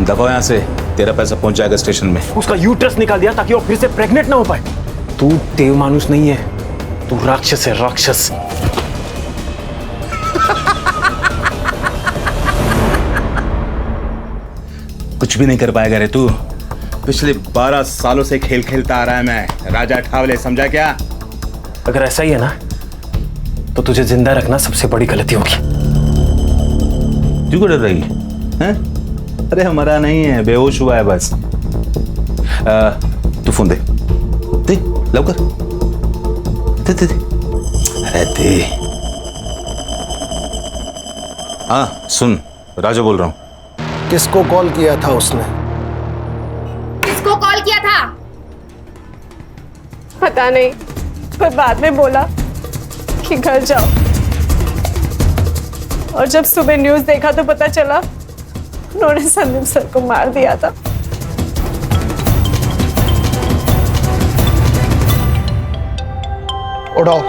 दफा यहां से, तेरा पैसा पहुंच जाएगा स्टेशन में। उसका यूट्रस निकाल दिया ताकि वो फिर से प्रेग्नेंट ना हो पाए। तू देव मानुस नहीं है, तू राक्षस है, राक्षस। कुछ भी नहीं कर पाएगा रे तू। पिछले 12 सालों से खेल खेलता आ रहा है मैं, राजा ठावले, समझा क्या? अगर ऐसा ही है ना तो तुझे जिंदा रखना सबसे बड़ी गलती होगी। क्यों डर रही है? अरे हमारा नहीं है, बेहोश हुआ है बस। तू फोन दे, दे लवकर, दे दे दे, अरे दे। हाँ सुन, राजा बोल रहा हूं। किसको कॉल किया था उसने? किसको कॉल किया था? पता नहीं, पर बाद में बोला कि घर जाओ। और जब सुबह न्यूज़ देखा तो पता चला उन्होंने संदीप सर को मार दिया था। उठाओ,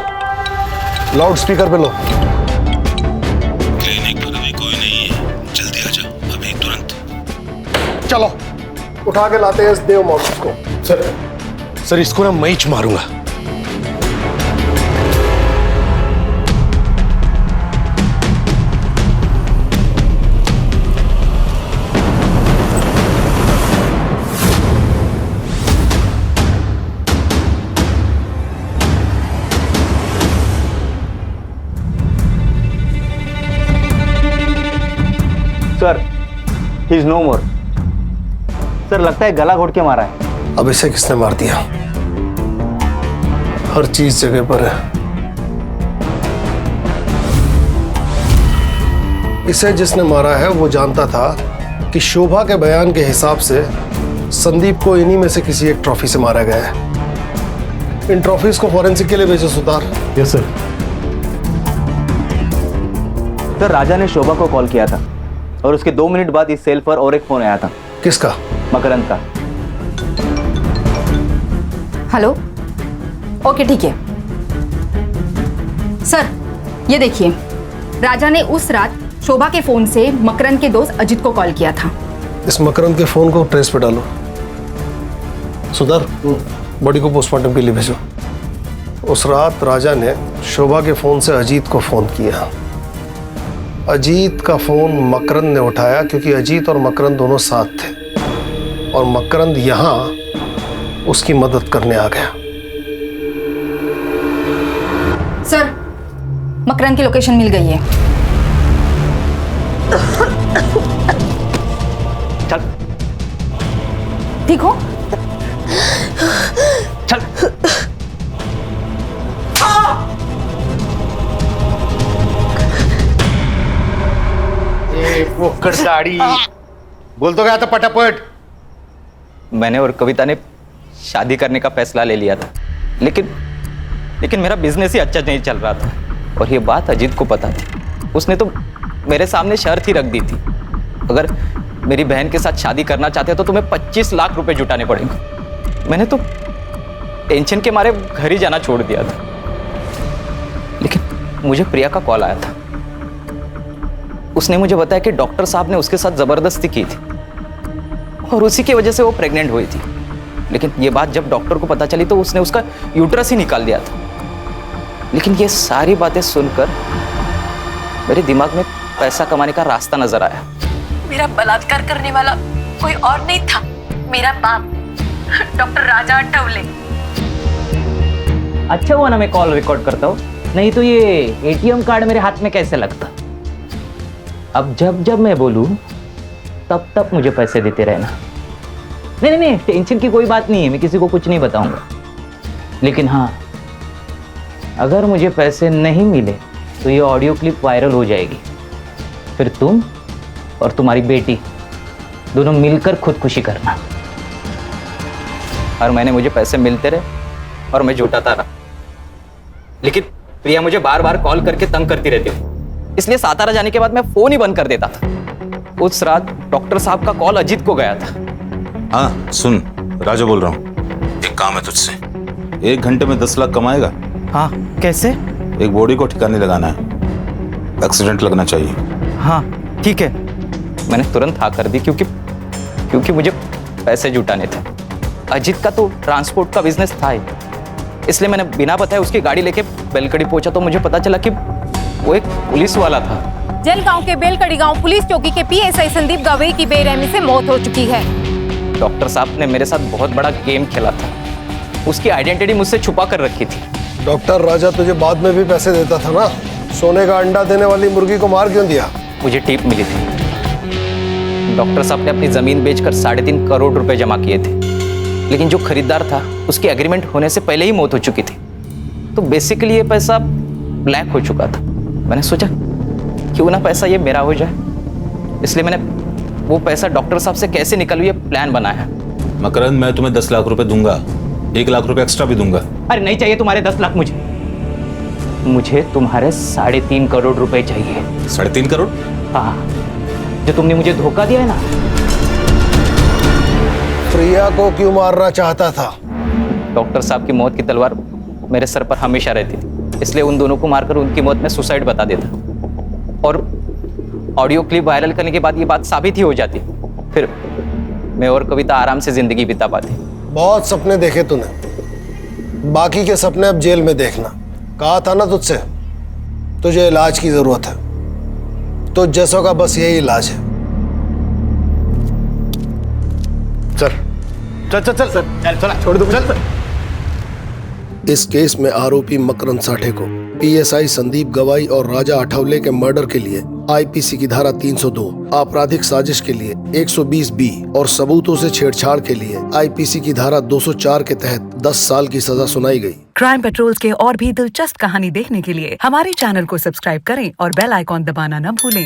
लाउड स्पीकर पे लो। क्लिनिक पर अभी कोई नहीं है, जल्दी आ जा, अभी तुरंत। चलो उठा के लाते हैं इस देव मानुस को। सर इसको ना मैं ही मारूंगा। Sir, he is no more. Sir लगता है गला घोट के मारा है। अब इसे किसने मार दिया? हर चीज जगह पर है। इसे जिसने मारा है वो जानता था कि शोभा के बयान के हिसाब से संदीप को इन्हीं में से किसी एक ट्रॉफी से मारा गया है। इन ट्रॉफीज को फॉरेंसिक के लिए भेजो Sutar. Yes sir. Sir Raja ने शोभा को कॉल किया था और उसके 2 मिनट बाद इस सेल पर और एक फोन आया था। किसका? मकरंद का। हेलो, ओके ठीक है सर। ये देखिए, राजा ने उस रात शोभा के फोन से मकरंद के दोस्त अजित को कॉल किया था। इस मकरंद के फोन को ट्रेस पे डालो। सुधार, बॉडी को पोस्टमार्टम के लिए भेजो। उस रात राजा ने शोभा के फोन से अजीत को फोन किया। अजीत का फोन मकरंद ने उठाया क्योंकि अजीत और मकरंद दोनों साथ थे और मकरंद यहां उसकी मदद करने आ गया। सर, मकरंद की लोकेशन मिल गई है। ठीक हो? चल। वो दाढ़ी बोल तो गया था पटापट। मैंने और कविता ने शादी करने का फैसला ले लिया था, लेकिन मेरा बिजनेस ही अच्छा नहीं चल रहा था और ये बात अजीत को पता थी। उसने तो मेरे सामने शर्त ही रख दी थी, अगर मेरी बहन के साथ शादी करना चाहते हो तो तुम्हें 25 लाख रुपए जुटाने पड़ेंगे। मैंने तो टेंशन के मारे घर ही जाना छोड़ दिया था, लेकिन मुझे प्रिया का कॉल आया था। उसने मुझे बताया कि डॉक्टर साहब ने उसके साथ जबरदस्ती की थी और उसी की वजह से वो प्रेग्नेंट हुई थी। लेकिन ये बात जब डॉक्टर को पता चली तो उसने उसका यूट्रस ही निकाल दिया था। लेकिन ये सारी बातें सुनकर मेरे दिमाग में पैसा कमाने का रास्ता नजर आया। मेरा बलात्कार करने वाला कोई और नहीं था, मेरा बाप डॉक्टर राजा अठवले। अच्छा हुआ ना मैं कॉल रिकॉर्ड करता हूँ, नहीं तो ये एटीएम कार्ड मेरे हाथ में कैसे लगता। अब जब मैं बोलूँ तब मुझे पैसे देते रहना। नहीं, टेंशन की कोई बात नहीं है, मैं किसी को कुछ नहीं बताऊंगा। लेकिन हाँ, अगर मुझे पैसे नहीं मिले तो ये ऑडियो क्लिप वायरल हो जाएगी, फिर तुम और तुम्हारी बेटी दोनों मिलकर खुदकुशी करना। हर महीने मुझे पैसे मिलते रहे और मैं जुटाता रहा, लेकिन प्रिया मुझे बार बार कॉल करके तंग करती रहती थी, इसलिए सातारा जाने के बाद मैं फोन ही बंद कर देता था। उस रात डॉक्टर साहब का कॉल अजीत को गया था। हाँ सुन, राजा बोल रहा हूँ, एक काम है तुझसे। 1 घंटे में 10 लाख कमाएगा? हाँ, कैसे? एक बॉडी को ठिकाने लगाना है, एक्सीडेंट लगना चाहिए। हाँ ठीक है। मैंने तुरंत हाँ कर दी क्योंकि मुझे पैसे जुटाने थे। अजीत का तो ट्रांसपोर्ट का बिजनेस था ही, इसलिए मैंने बिना बताए उसकी गाड़ी लेके बेलकड़ी पहुंचा तो मुझे पता चला कि वो एक पुलिस वाला था। जलगांव के बेलकड़ी गांव पुलिस चौकी के पीएसआई संदीप गवई की बेरहमी से मौत हो चुकी है। डॉक्टर साहब ने मेरे साथ बहुत बड़ा गेम खेला था, उसकी आइडेंटिटी मुझसे छुपा कर रखी थी। डॉक्टर राजा तुझे बाद में भी पैसे देता था ना, सोने का अंडा देने वाली मुर्गी को मार क्यों दिया? मुझे टिप मिली थी। डॉक्टर साहब ने अपनी जमीन बेचकर 3.5 करोड़ रुपए जमा किए थे, लेकिन जो खरीदार था उसकी एग्रीमेंट होने से पहले ही मौत हो चुकी थी, तो बेसिकली ये पैसा ब्लैक हो चुका था। मैंने सोचा क्यों ना पैसा ये मेरा हो जाए, इसलिए मैंने वो पैसा डॉक्टर साहब से कैसे निकलूं ये प्लान बनाया। मकरंद, मैं तुम्हें 10 लाख रुपए दूंगा, 1 लाख रुपए एक्स्ट्रा भी दूंगा। अरे नहीं चाहिए तुम्हारे 10 लाख, मुझे तुम्हारे 3.5 करोड़ रुपए चाहिए। 3.5 करोड़? हाँ, जो तुमने मुझे धोखा दिया है ना। प्रिया को क्यों मारना चाहता था? डॉक्टर साहब की मौत की तलवार मेरे सर पर हमेशा रहती थी, इसलिए उन दोनों को मारकर उनकी मौत में सुसाइड बता देता और ऑडियो क्लिप वायरल करने के बाद ये बात साबित ही हो जाती, फिर मैं और कविता आराम से जिंदगी बिता पाती। बहुत सपने देखे तूने, बाकी के सपने अब जेल में देखना। कहा था ना तुझसे, तुझे इलाज की जरूरत है, तो जैसों का बस यही इलाज है। चल चल चल चल चल चल छोड़ दो, चल। इस केस में आरोपी मकरंद साठे को पीएसआई संदीप गवाई और राजा अठवले के मर्डर के लिए आईपीसी की धारा 302, आपराधिक साजिश के लिए 120B और सबूतों से छेड़छाड़ के लिए आईपीसी की धारा 204 के तहत 10 साल की सजा सुनाई गई। क्राइम पेट्रोल्स के और भी दिलचस्प कहानी देखने के लिए हमारे चैनल को सब्सक्राइब करें और बेल आइकॉन दबाना न भूलें।